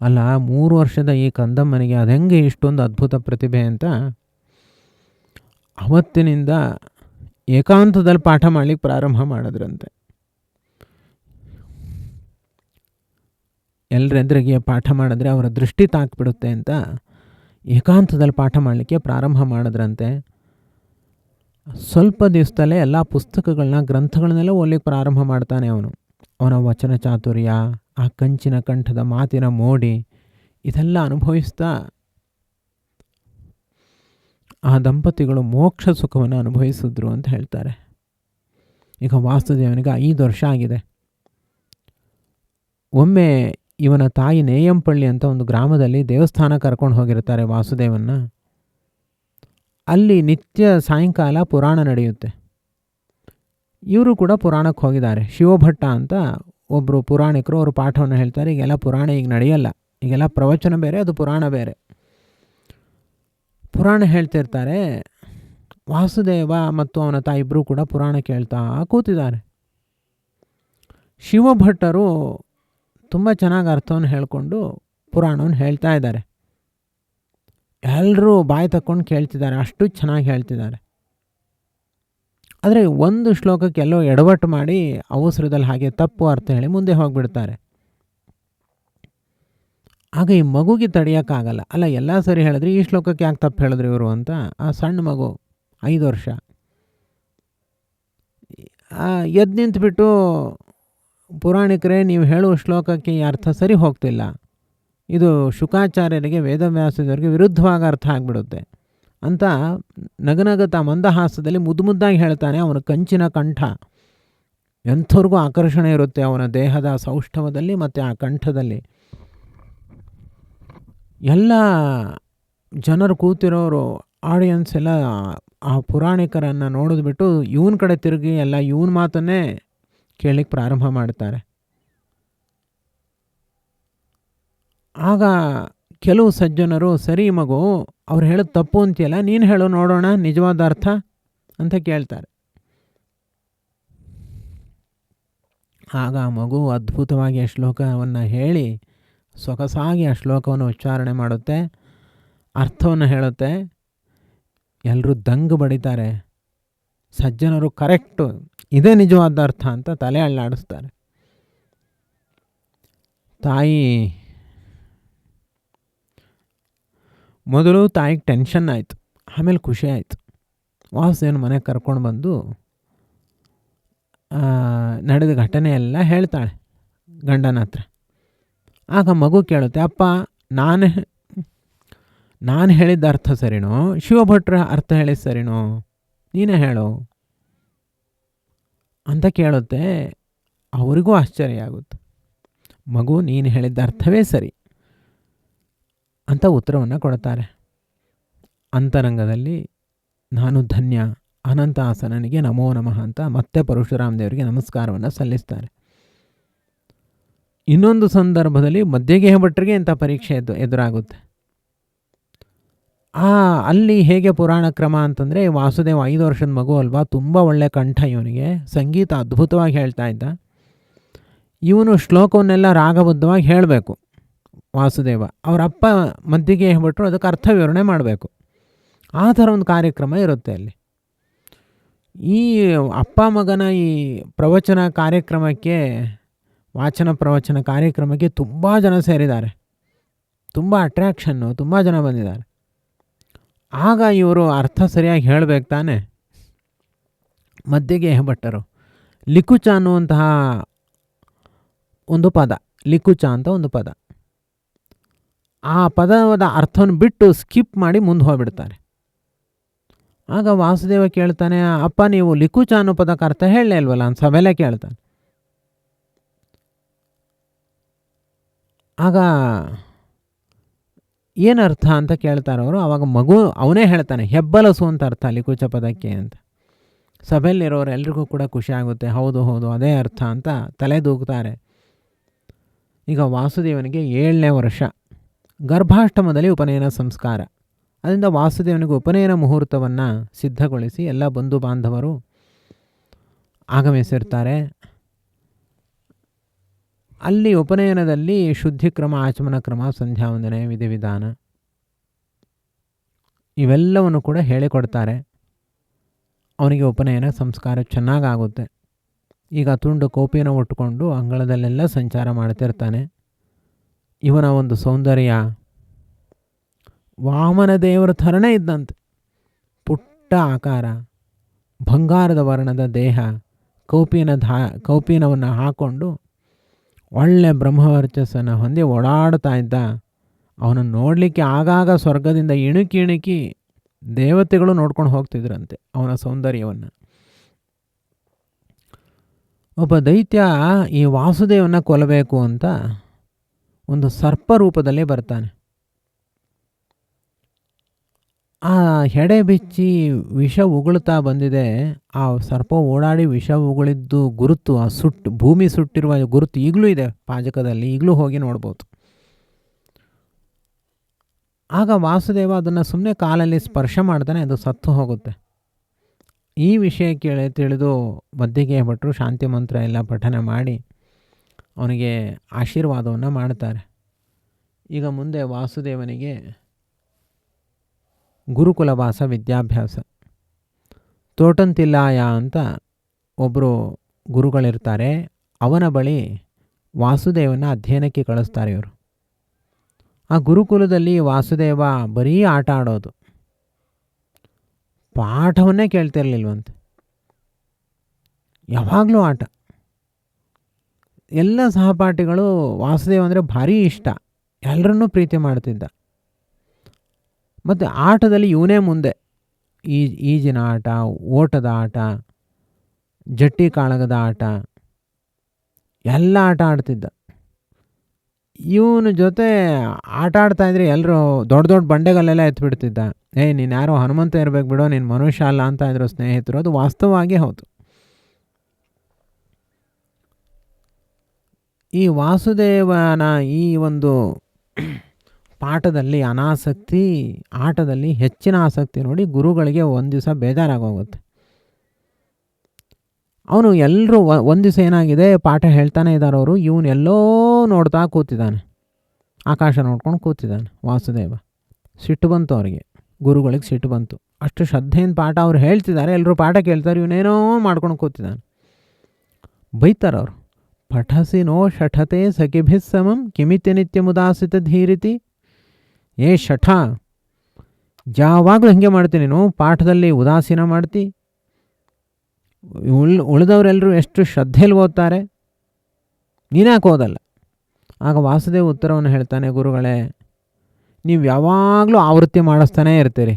ಅಲ್ಲ, 3 ವರ್ಷದ ಈ ಕಂದಮ್ಮನಿಗೆ ಅದೆಂಗೆ ಇಷ್ಟೊಂದು ಅದ್ಭುತ ಪ್ರತಿಭೆ ಅಂತ ಅವತ್ತಿನಿಂದ ಏಕಾಂತದಲ್ಲಿ ಪಾಠ ಮಾಡಲಿಕ್ಕೆ ಪ್ರಾರಂಭ ಮಾಡಿದ್ರಂತೆ. ಎಲ್ಲರೆದ್ರಿಗೆ ಪಾಠ ಮಾಡಿದ್ರೆ ಅವರ ದೃಷ್ಟಿ ತಾಕ್ಬಿಡುತ್ತೆ ಅಂತ ಏಕಾಂತದಲ್ಲಿ ಪಾಠ ಮಾಡಲಿಕ್ಕೆ ಪ್ರಾರಂಭ ಮಾಡಿದ್ರಂತೆ. ಸ್ವಲ್ಪ ದಿವಸದಲ್ಲೇ ಎಲ್ಲ ಪುಸ್ತಕಗಳನ್ನ ಗ್ರಂಥಗಳನ್ನೆಲ್ಲ ಓದಲಿಕ್ಕೆ ಪ್ರಾರಂಭ ಮಾಡ್ತಾನೆ ಅವನು. ಅವನ ವಚನ ಚಾತುರ್ಯ, ಆ ಕಂಚಿನ ಕಂಠದ ಮಾತಿನ ಮೋಡಿ, ಇದೆಲ್ಲ ಅನುಭವಿಸ್ತಾ ಆ ದಂಪತಿಗಳು ಮೋಕ್ಷ ಸುಖವನ್ನು ಅನುಭವಿಸಿದ್ರು ಅಂತ ಹೇಳ್ತಾರೆ. ಈಗ ವಾಸುದೇವನಿಗೆ 5 ವರ್ಷ ಆಗಿದೆ. ಒಮ್ಮೆ ಇವನ ತಾಯಿ ನೇಯಂಪಳ್ಳಿ ಅಂತ ಒಂದು ಗ್ರಾಮದಲ್ಲಿ ದೇವಸ್ಥಾನ ಕರ್ಕೊಂಡು ಹೋಗಿರ್ತಾರೆ ವಾಸುದೇವನ್ನ. ಅಲ್ಲಿ ನಿತ್ಯ ಸಾಯಂಕಾಲ ಪುರಾಣ ನಡೆಯುತ್ತೆ. ಇವರು ಕೂಡ ಪುರಾಣಕ್ಕೆ ಹೋಗಿದ್ದಾರೆ. ಶಿವಭಟ್ಟ ಅಂತ ಒಬ್ಬರು ಪುರಾಣಿಕರು ಅವರು ಪಾಠವನ್ನು ಹೇಳ್ತಾರೆ. ಈಗೆಲ್ಲ ಪುರಾಣ ಈಗ ನಡೆಯಲ್ಲ, ಈಗೆಲ್ಲ ಪ್ರವಚನ ಬೇರೆ, ಅದು ಪುರಾಣ ಬೇರೆ. ಪುರಾಣ ಹೇಳ್ತಿರ್ತಾರೆ. ವಾಸುದೇವ ಮತ್ತು ಅವನ ತಾಯಿ ಇಬ್ಬರು ಕೂಡ ಪುರಾಣ ಕೇಳ್ತಾ ಕೂತಿದ್ದಾರೆ. ಶಿವಭಟ್ಟರು ತುಂಬ ಚೆನ್ನಾಗಿ ಅರ್ಥವನ್ನು ಹೇಳಿಕೊಂಡು ಪುರಾಣವನ್ನು ಹೇಳ್ತಾ ಇದ್ದಾರೆ. ಎಲ್ಲರೂ ಬಾಯಿ ತಕ್ಕೊಂಡು ಕೇಳ್ತಿದ್ದಾರೆ, ಅಷ್ಟು ಚೆನ್ನಾಗಿ ಹೇಳ್ತಿದ್ದಾರೆ. ಆದರೆ ಒಂದು ಶ್ಲೋಕಕ್ಕೆ ಎಲ್ಲೋ ಎಡವಟ್ಟು ಮಾಡಿ ಅವಸರದಲ್ಲಿ ಹಾಗೆ ತಪ್ಪು ಅರ್ಥ ಹೇಳಿ ಮುಂದೆ ಹೋಗಿಬಿಡ್ತಾರೆ. ಆಗ ಈ ಮಗುಗೆ ತಡೆಯೋಕ್ಕಾಗಲ್ಲ. ಅಲ್ಲ, ಎಲ್ಲ ಸರಿ ಹೇಳಿದ್ರೆ ಈ ಶ್ಲೋಕಕ್ಕೆ ಯಾಕೆ ತಪ್ಪು ಹೇಳಿದ್ರು ಇವರು ಅಂತ ಆ ಸಣ್ಣ ಮಗು 5 ವರ್ಷ ಎದ್ದು ನಿಂತುಬಿಟ್ಟು, ಪುರಾಣಿಕರೇ ನೀವು ಹೇಳುವ ಶ್ಲೋಕಕ್ಕೆ ಈ ಅರ್ಥ ಸರಿ ಹೋಗ್ತಿಲ್ಲ, ಇದು ಶುಕಾಚಾರ್ಯರಿಗೆ ವೇದವ್ಯಾಸದವರಿಗೆ ವಿರುದ್ಧವಾಗಿ ಅರ್ಥ ಆಗಿಬಿಡುತ್ತೆ ಅಂತ ನಗನಗತ ಮಂದಹಾಸದಲ್ಲಿ ಮುದ್ದಾಗಿ ಹೇಳ್ತಾನೆ. ಅವನ ಕಂಚಿನ ಕಂಠ ಎಂಥವ್ರಿಗೂ ಆಕರ್ಷಣೆ ಇರುತ್ತೆ ಅವನ ದೇಹದ ಸೌಷ್ಠವದಲ್ಲಿ ಮತ್ತು ಆ ಕಂಠದಲ್ಲಿ. ಎಲ್ಲ ಜನರು ಕೂತಿರೋರು, ಆಡಿಯನ್ಸ್ ಎಲ್ಲ ಆ ಪುರಾಣಿಕರನ್ನು ನೋಡಿದ್ಬಿಟ್ಟು ಇವನ ಕಡೆ ತಿರುಗಿ ಎಲ್ಲ ಇವನ ಮಾತನ್ನೇ ಕೇಳಲಿಕ್ಕೆ ಪ್ರಾರಂಭ ಮಾಡ್ತಾರೆ. ಆಗ ಕೆಲವು ಸಜ್ಜನರು, ಸರಿ ಮಗು, ಅವ್ರು ಹೇಳೋದು ತಪ್ಪು ಅಂತೀಯಲ್ಲ, ನೀನು ಹೇಳು ನೋಡೋಣ ನಿಜವಾದ ಅರ್ಥ ಅಂತ ಕೇಳ್ತಾರೆ. ಆಗ ಆ ಮಗು ಅದ್ಭುತವಾಗಿ ಆ ಶ್ಲೋಕವನ್ನು ಹೇಳಿ ಸೊಗಸಾಗಿ ಆ ಶ್ಲೋಕವನ್ನು ಉಚ್ಚಾರಣೆ ಮಾಡುತ್ತೆ, ಅರ್ಥವನ್ನು ಹೇಳುತ್ತೆ. ಎಲ್ಲರೂ ದಂಗು ಬಡಿತಾರೆ. ಸಜ್ಜನರು ಕರೆಕ್ಟು, ಇದೇ ನಿಜವಾದ ಅರ್ಥ ಅಂತ ತಲೆ ಅಳ್ಳಾಡಿಸ್ತಾರೆ. ತಾಯಿ ಮೊದಲು ತಾಯಿಗೆ ಟೆನ್ಷನ್ ಆಯಿತು, ಆಮೇಲೆ ಖುಷಿ ಆಯಿತು. ವಾಸುದೇವನ ಮನೆಗೆ ಕರ್ಕೊಂಡು ಬಂದು ನಡೆದ ಭಟನೆ ಎಲ್ಲ ಹೇಳ್ತಾಳೆ ಗಂಡನ ಹತ್ರ. ಆಗ ಮಗು ಕೇಳುತ್ತೆ, ಅಪ್ಪ ನಾನು ಹೇಳಿದ್ದ ಅರ್ಥ ಸರಿನೋ, ಶಿವಭಟ್ರ ಅರ್ಥ ಹೇಳಿದ ಸರಿನೋ, ನೀನೇ ಹೇಳು ಅಂತ ಕೇಳುತ್ತೆ. ಅವರಿಗೂ ಆಶ್ಚರ್ಯ ಆಗುತ್ತೆ. ಮಗು ನೀನು ಹೇಳಿದ್ದ ಅರ್ಥವೇ ಸರಿ ಅಂತ ಉತ್ತರವನ್ನು ಕೊಡ್ತಾರೆ. ಅಂತರಂಗದಲ್ಲಿ ನಾನು ಧನ್ಯ, ಅನಂತಾಸನನಿಗೆ ನಮೋ ನಮಃ ಅಂತ ಮತ್ತೆ ಪರಶುರಾಮ ದೇವರಿಗೆ ನಮಸ್ಕಾರವನ್ನು ಸಲ್ಲಿಸ್ತಾರೆ. ಇನ್ನೊಂದು ಸಂದರ್ಭದಲ್ಲಿ ಮಧ್ಯಗೇಹ ಭಟ್ರಿಗೆ ಇಂಥ ಪರೀಕ್ಷೆ ಎದುರಾಗುತ್ತೆ. ಅಲ್ಲಿ ಹೇಗೆ ಪುರಾಣ ಕ್ರಮ ಅಂತಂದರೆ, ವಾಸುದೇವ 5 ವರ್ಷದ ಮಗು ಅಲ್ವಾ, ತುಂಬ ಒಳ್ಳೆ ಕಂಠ ಇವನಿಗೆ, ಸಂಗೀತ ಅದ್ಭುತವಾಗಿ ಹೇಳ್ತಾ ಇದ್ದ. ಇವನು ಶ್ಲೋಕವನ್ನೆಲ್ಲ ರಾಗಬದ್ಧವಾಗಿ ಹೇಳಬೇಕು. ವಾಸುದೇವ ಅವರಪ್ಪ ಮಧ್ಯಗೇಹ ಭಟ್ರು ಅದಕ್ಕೆ ಅರ್ಥ ವಿವರಣೆ ಮಾಡಬೇಕು. ಆ ಥರ ಒಂದು ಕಾರ್ಯಕ್ರಮ ಇರುತ್ತೆ ಅಲ್ಲಿ. ಈ ಅಪ್ಪ ಮಗನ ಈ ಪ್ರವಚನ ಕಾರ್ಯಕ್ರಮಕ್ಕೆ, ವಾಚನ ಪ್ರವಚನ ಕಾರ್ಯಕ್ರಮಕ್ಕೆ ತುಂಬ ಜನ ಸೇರಿದ್ದಾರೆ. ತುಂಬ ಅಟ್ರ್ಯಾಕ್ಷನ್ನು, ತುಂಬ ಜನ ಬಂದಿದ್ದಾರೆ. ಆಗ ಇವರು ಅರ್ಥ ಸರಿಯಾಗಿ ಹೇಳಬೇಕು ತಾನೆ. ಮಧ್ಯಗೇಹ ಭಟ್ಟರು ಲಿಕುಚ ಅನ್ನುವಂತಹ ಒಂದು ಪದ, ಲಿಕುಚ ಅಂತ ಒಂದು ಪದ, ಆ ಪದದ ಅರ್ಥವನ್ನು ಬಿಟ್ಟು ಸ್ಕಿಪ್ ಮಾಡಿ ಮುಂದೆ ಹೋಗ್ಬಿಡ್ತಾರೆ. ಆಗ ವಾಸುದೇವ ಕೇಳ್ತಾನೆ, ಅಪ್ಪ ನೀವು ಲಿಕುಚ ಅನ್ನೋ ಪದಕ್ಕೆ ಅರ್ಥ ಹೇಳಲೇ ಇಲ್ವಲ್ಲ ಅಂತ ಸಭೆಲೆ ಕೇಳ್ತಾನೆ. ಆಗ ಏನರ್ಥ ಅಂತ ಕೇಳ್ತಾರೆ ಅವರು. ಆವಾಗ ಮಗು ಅವನೇ ಹೇಳ್ತಾನೆ, ಹೆಬ್ಬಲಸು ಅಂತ ಅರ್ಥ ಲಿಕುಚ ಪದಕ್ಕೆ ಅಂತ. ಸಭೆಯಲ್ಲಿರೋರು ಎಲ್ರಿಗೂ ಕೂಡ ಖುಷಿ ಆಗುತ್ತೆ. ಹೌದು ಹೌದು ಅದೇ ಅರ್ಥ ಅಂತ ತಲೆ ದೂಗ್ತಾರೆ. ಈಗ ವಾಸುದೇವನಿಗೆ 7ನೇ ವರ್ಷ, ಗರ್ಭಾಷ್ಟಮದಲ್ಲಿ ಉಪನಯನ ಸಂಸ್ಕಾರ. ಅದರಿಂದ ವಾಸುದೇವನಿಗೆ ಉಪನಯನ ಮುಹೂರ್ತವನ್ನು ಸಿದ್ಧಗೊಳಿಸಿ ಎಲ್ಲ ಬಂಧು ಬಾಂಧವರು ಆಗಮಿಸಿರ್ತಾರೆ. ಅಲ್ಲಿ ಉಪನಯನದಲ್ಲಿ ಶುದ್ಧಿಕ್ರಮ, ಆಚಮನ ಕ್ರಮ, ಸಂಧ್ಯಾವಂದನೆ, ವಿಧಿವಿಧಾನ ಇವೆಲ್ಲವನ್ನು ಕೂಡ ಹೇಳಿಕೊಡ್ತಾರೆ. ಅವನಿಗೆ ಉಪನಯನ ಸಂಸ್ಕಾರ ಚೆನ್ನಾಗಾಗುತ್ತೆ. ಈಗ ತುಂಡು ಕೋಪಿನ ಉಟ್ಕೊಂಡು ಅಂಗಳದಲ್ಲೆಲ್ಲ ಸಂಚಾರ ಮಾಡ್ತಿರ್ತಾನೆ. ಇವನ ಒಂದು ಸೌಂದರ್ಯ ವಾಮನ ದೇವರ ಥರನೇ ಇದ್ದಂತೆ. ಪುಟ್ಟ ಆಕಾರ, ಬಂಗಾರದ ವರ್ಣದ ದೇಹ, ಕೌಪೀನವನ್ನು ಹಾಕ್ಕೊಂಡು ಒಳ್ಳೆ ಬ್ರಹ್ಮವರ್ಚಸ್ಸನ್ನು ಹೊಂದಿ ಓಡಾಡ್ತಾ ಇದ್ದ. ಅವನನ್ನು ನೋಡಲಿಕ್ಕೆ ಆಗಾಗ ಸ್ವರ್ಗದಿಂದ ಇಣುಕಿ ದೇವತೆಗಳು ನೋಡ್ಕೊಂಡು ಹೋಗ್ತಿದ್ರಂತೆ ಅವನ ಸೌಂದರ್ಯವನ್ನು. ಒಬ್ಬ ದೈತ್ಯ ಈ ವಾಸುದೇವನ ಕೊಲ್ಲಬೇಕು ಅಂತ ಒಂದು ಸರ್ಪ ರೂಪದಲ್ಲೇ ಬರ್ತಾನೆ. ಆ ಹೆಡೆ ಬಿಚ್ಚಿ ವಿಷ ಉಗುಳ್ತಾ ಬಂದಿದೆ. ಆ ಸರ್ಪ ಓಡಾಡಿ ವಿಷ ಉಗುಳಿದ್ದು ಗುರುತು, ಆ ಭೂಮಿ ಸುಟ್ಟಿರುವ ಗುರುತು ಈಗಲೂ ಇದೆ ಪಾಜಕದಲ್ಲಿ, ಈಗಲೂ ಹೋಗಿ ನೋಡ್ಬೋದು. ಆಗ ವಾಸುದೇವ ಅದನ್ನು ಸುಮ್ಮನೆ ಕಾಲಲ್ಲಿ ಸ್ಪರ್ಶ ಮಾಡ್ತಾನೆ, ಅದು ಸತ್ತು ಹೋಗುತ್ತೆ. ಈ ವಿಷಯ ತಿಳಿದು ಮಧ್ಯಗೇಹ ಭಟ್ರು ಶಾಂತಿ ಮಂತ್ರ ಎಲ್ಲ ಪಠನೆ ಮಾಡಿ ಅವನಿಗೆ ಆಶೀರ್ವಾದವನ್ನು ಮಾಡ್ತಾರೆ. ಈಗ ಮುಂದೆ ವಾಸುದೇವನಿಗೆ ಗುರುಕುಲವಾಸ ವಿದ್ಯಾಭ್ಯಾಸ. ತೋಟಂತಿಲ್ಲಾಯ ಅಂತ ಒಬ್ಬರು ಗುರುಗಳಿರ್ತಾರೆ. ಅವನ ಬಳಿ ವಾಸುದೇವನ ಅಧ್ಯಯನಕ್ಕೆ ಕಳಿಸ್ತಾರೆ ಇವರು. ಆ ಗುರುಕುಲದಲ್ಲಿ ವಾಸುದೇವ ಬರೀ ಆಟ ಆಡೋದು, ಪಾಠವನ್ನೇ ಕೇಳ್ತಿರ್ಲಿಲ್ವಂತೆ. ಯಾವಾಗಲೂ ಆಟ. ಎಲ್ಲ ಸಹಪಾಠಿಗಳು ವಾಸುದೇವ ಅಂದರೆ ಭಾರಿ ಇಷ್ಟ, ಎಲ್ಲರನ್ನೂ ಪ್ರೀತಿ ಮಾಡ್ತಿದ್ದ. ಮತ್ತು ಆಟದಲ್ಲಿ ಇವನೇ ಮುಂದೆ. ಈಜಿನ ಆಟ, ಓಟದ ಆಟ, ಜಟ್ಟಿ ಕಾಳಗದ ಆಟ ಎಲ್ಲ ಆಟ ಆಡ್ತಿದ್ದ. ಇವನ ಜೊತೆ ಆಟ ಆಡ್ತಾಯಿದ್ರೆ ಎಲ್ಲರೂ ದೊಡ್ಡ ದೊಡ್ಡ ಬಂಡೆಗಲ್ಲೆಲ್ಲ ಎತ್ಬಿಡ್ತಿದ್ದ. ನೀನು ಯಾರೋ ಹನುಮಂತ ಇರಬೇಕು ಬಿಡೋ, ನೀನು ಮನುಷ್ಯ ಅಲ್ಲ ಅಂತ ಇದ್ರು ಸ್ನೇಹಿತರು. ಅದು ವಾಸ್ತವವಾಗಿ ಹೌದು. ಈ ವಾಸುದೇವನ ಈ ಒಂದು ಪಾಠದಲ್ಲಿ ಅನಾಸಕ್ತಿ, ಆಟದಲ್ಲಿ ಹೆಚ್ಚಿನ ಆಸಕ್ತಿ ನೋಡಿ ಗುರುಗಳಿಗೆ ಒಂದು ದಿವಸ ಬೇಜಾರಾಗೋಗುತ್ತೆ. ಅವನು ಎಲ್ಲರೂ ಒಂದು ದಿವಸ ಏನಾಗಿದೆ, ಪಾಠ ಹೇಳ್ತಾನೆ ಇದ್ದಾರೆ ಅವರು, ಇವನು ಎಲ್ಲೋ ನೋಡ್ತಾ ಕೂತಿದ್ದಾನೆ, ಆಕಾಶ ನೋಡ್ಕೊಂಡು ಕೂತಿದ್ದಾನೆ ವಾಸುದೇವ. ಸಿಟ್ಟು ಬಂತು ಅವರಿಗೆ, ಗುರುಗಳಿಗೆ ಸಿಟ್ಟು ಬಂತು. ಅಷ್ಟು ಶ್ರದ್ಧೆಯಿಂದ ಪಾಠ ಅವ್ರು ಹೇಳ್ತಿದ್ದಾರೆ, ಎಲ್ಲರೂ ಪಾಠ ಕೇಳ್ತಾರೆ, ಇವನೇನೋ ಮಾಡ್ಕೊಂಡು ಕೂತಿದ್ದಾನೆ. ಬೈತಾರೆ ಅವರು, ಪಠಸಿ ನೋ ಶಠತೆ ಸಖಿಭಿಸ್ ಸಮಂ ಕಿಮಿತ್ಯ ನಿತ್ಯ ಮುದಾಸಿತ ಧೀರಿತಿ. ಶಠ, ಯಾವಾಗಲೂ ಹಿಂಗೆ ಮಾಡ್ತೀನಿ ನೀನು, ಪಾಠದಲ್ಲಿ ಉದಾಸೀನ ಮಾಡ್ತಿ, ಉಳಿದವರೆಲ್ಲರೂ ಎಷ್ಟು ಶ್ರದ್ಧೆಯಲ್ಲಿ ಓದ್ತಾರೆ, ನೀನ್ಯಾಕೆ ಓದಲ್ಲ? ಆಗ ವಾಸುದೇವ ಉತ್ತರವನ್ನು ಹೇಳ್ತಾನೆ, ಗುರುಗಳೇ ನೀವು ಯಾವಾಗಲೂ ಆವೃತ್ತಿ ಮಾಡಿಸ್ತಾನೇ ಇರ್ತೀರಿ.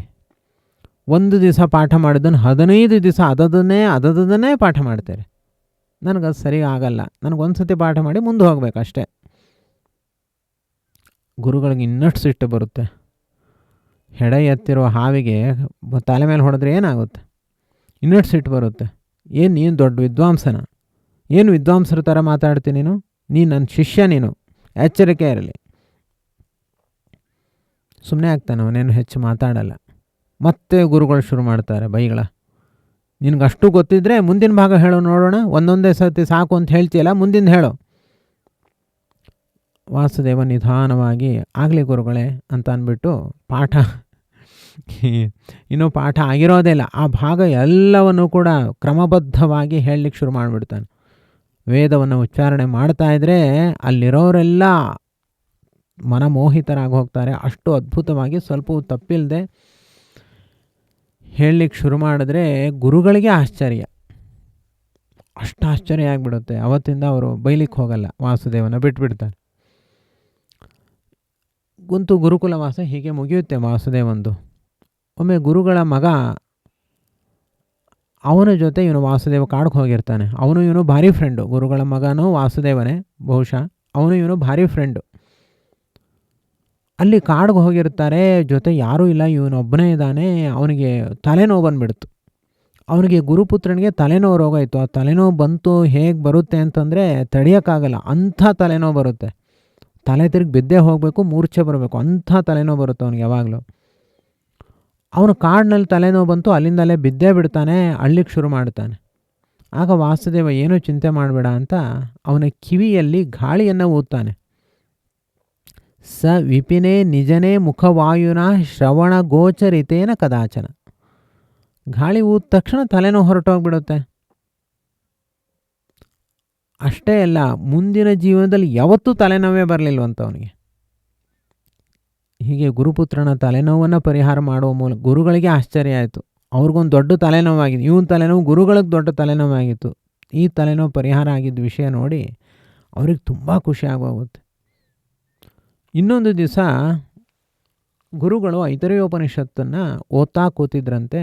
ಒಂದು ದಿವಸ ಪಾಠ ಮಾಡಿದ್ದನ್ನು 15 ದಿವಸ ಅದದನ್ನೇ ಪಾಠ ಮಾಡ್ತೀರಿ. ನನಗದು ಸರಿ ಆಗಲ್ಲ, ನನಗೊಂದು ಸತಿ ಪಾಠ ಮಾಡಿ ಮುಂದೆ ಹೋಗ್ಬೇಕಷ್ಟೇ. ಗುರುಗಳಿಗೆ ಇನ್ನಷ್ಟು ಸಿಟ್ಟು ಬರುತ್ತೆ. ಹೆಡೆ ಎತ್ತಿರೋ ಹಾವಿಗೆ ತಲೆ ಮೇಲೆ ಹೊಡೆದ್ರೆ ಏನಾಗುತ್ತೆ? ಇನ್ನಷ್ಟು ಸಿಟ್ಟು ಬರುತ್ತೆ. ನೀನು ದೊಡ್ಡ ವಿದ್ವಾಂಸನ, ಏನು ವಿದ್ವಾಂಸರ ಥರ ಮಾತಾಡ್ತೀನಿ ನೀನು ನನ್ನ ಶಿಷ್ಯ, ನೀನು ಎಚ್ಚರಿಕೆ ಇರಲಿ. ಸುಮ್ಮನೆ ಆಗ್ತಾನೆ, ಅವನೇನು ಹೆಚ್ಚು ಮಾತಾಡಲ್ಲ. ಮತ್ತೆ ಗುರುಗಳು ಶುರು ಮಾಡ್ತಾರೆ ಬೈಗಳ. ನಿನಗಷ್ಟು ಗೊತ್ತಿದ್ದರೆ ಮುಂದಿನ ಭಾಗ ಹೇಳೋ ನೋಡೋಣ, ಒಂದೊಂದೇ ಸರ್ತಿ ಸಾಕು ಅಂತ ಹೇಳ್ತೀಯಲ್ಲ, ಮುಂದಿನ ಹೇಳೋ. ವಾಸುದೇವ ನಿಧಾನವಾಗಿ, ಆಗಲಿ ಗುರುಗಳೇ ಅಂತ ಅಂದ್ಬಿಟ್ಟು ಇನ್ನೂ ಪಾಠ ಆಗಿರೋದೇ ಇಲ್ಲ, ಆ ಭಾಗ ಎಲ್ಲವನ್ನು ಕೂಡ ಕ್ರಮಬದ್ಧವಾಗಿ ಹೇಳಲಿಕ್ಕೆ ಶುರು ಮಾಡಿಬಿಡ್ತಾನೆ. ವೇದವನ್ನು ಉಚ್ಚಾರಣೆ ಮಾಡ್ತಾಯಿದ್ರೆ ಅಲ್ಲಿರೋರೆಲ್ಲ ಮನಮೋಹಿತರಾಗಿ ಹೋಗ್ತಾರೆ. ಅಷ್ಟು ಅದ್ಭುತವಾಗಿ ಸ್ವಲ್ಪವೂ ತಪ್ಪಿಲ್ಲದೆ ಹೇಳಲಿಕ್ಕೆ ಶುರು ಮಾಡಿದ್ರೆ ಗುರುಗಳಿಗೆ ಆಶ್ಚರ್ಯ, ಅಷ್ಟು ಆಶ್ಚರ್ಯ ಆಗಿಬಿಡುತ್ತೆ. ಅವತ್ತಿಂದ ಅವರು ಬೈಲಿಕ್ಕೆ ಹೋಗಲ್ಲ, ವಾಸುದೇವನ ಬಿಟ್ಬಿಡ್ತಾರೆ. ಕುಂತು ಗುರುಕುಲವಾಸ ಹೀಗೆ ಮುಗಿಯುತ್ತೆ ವಾಸುದೇವಂದು. ಒಮ್ಮೆ ಗುರುಗಳ ಮಗ, ಅವನ ಜೊತೆ ಇವನು ವಾಸುದೇವ ಕಾಡಿಗೆ ಹೋಗಿರ್ತಾನೆ. ಇವನು ಭಾರಿ ಫ್ರೆಂಡು, ಗುರುಗಳ ಮಗನೂ ವಾಸುದೇವನೇ ಬಹುಶಃ, ಇವನು ಭಾರಿ ಫ್ರೆಂಡು. ಅಲ್ಲಿ ಕಾಡಿಗೆ ಹೋಗಿರ್ತಾರೆ, ಜೊತೆ ಯಾರೂ ಇಲ್ಲ, ಇವನೊಬ್ಬನೇ ಇದ್ದಾನೆ. ಅವನಿಗೆ ತಲೆನೋವು ಬಂದುಬಿಡ್ತು. ಅವನಿಗೆ ಗುರುಪುತ್ರನಿಗೆ ತಲೆನೋವು ರೋಗ ಇತ್ತು. ಆ ತಲೆನೋವು ಬಂತು, ಹೇಗೆ ಬರುತ್ತೆ ಅಂತಂದರೆ ತಡೆಯೋಕ್ಕಾಗಲ್ಲ, ಅಂಥ ತಲೆನೋವು ಬರುತ್ತೆ. ತಲೆ ತಿರುಗಿ ಬಿದ್ದೇ ಹೋಗಬೇಕು, ಮೂರ್ಛೆ ಬರಬೇಕು, ಅಂಥ ತಲೆನೋವು ಬರುತ್ತೆ ಅವನಿಗೆ ಯಾವಾಗಲೂ. ಅವನು ಕಾಡಿನಲ್ಲಿ ತಲೆನೋವು ಬಂತು, ಅಲ್ಲಿಂದಲೇ ಬಿದ್ದೇ ಬಿಡ್ತಾನೆ, ಅಳ್ಲಿಕ್ಕೆ ಶುರು ಮಾಡ್ತಾನೆ. ಆಗ ವಾಸುದೇವ ಏನೂ ಚಿಂತೆ ಮಾಡಬೇಡ ಅಂತ ಅವನ ಕಿವಿಯಲ್ಲಿ ಗಾಳಿಯನ್ನು ಊದ್ತಾನೆ. ಸ ವಿಪಿನೇ ನಿಜನೇ ಮುಖವಾಯುನ ಶ್ರವಣ ಗೋಚರಿತೇನ ಕದಾಚನ. ಗಾಳಿ ಊದ ತಕ್ಷಣ ತಲೆನೋವು ಹೊರಟೋಗ್ಬಿಡುತ್ತೆ. ಅಷ್ಟೇ ಅಲ್ಲ, ಮುಂದಿನ ಜೀವನದಲ್ಲಿ ಯಾವತ್ತೂ ತಲೆನೋವೇ ಬರಲಿಲ್ವಂತ ಅವನಿಗೆ. ಹೀಗೆ ಗುರುಪುತ್ರನ ತಲೆನೋವನ್ನು ಪರಿಹಾರ ಮಾಡುವ ಮೂಲಕ ಗುರುಗಳಿಗೆ ಆಶ್ಚರ್ಯ ಆಯಿತು. ಅವ್ರಿಗೊಂದು ದೊಡ್ಡ ತಲೆನೋವಾಗಿತ್ತು, ಇವನ ತಲೆನೋವು ಗುರುಗಳಿಗೆ ದೊಡ್ಡ ತಲೆನೋವಾಗಿತ್ತು. ಈ ತಲೆನೋವು ಪರಿಹಾರ ಆಗಿದ್ದ ವಿಷಯ ನೋಡಿ ಅವ್ರಿಗೆ ತುಂಬ ಖುಷಿ ಆಗೋಗುತ್ತೆ. ಇನ್ನೊಂದು ದಿವಸ ಗುರುಗಳು ಐತರೇಯೋಪನಿಷತ್ತನ್ನು ಓದ್ತಾ ಕೂತಿದ್ರಂತೆ.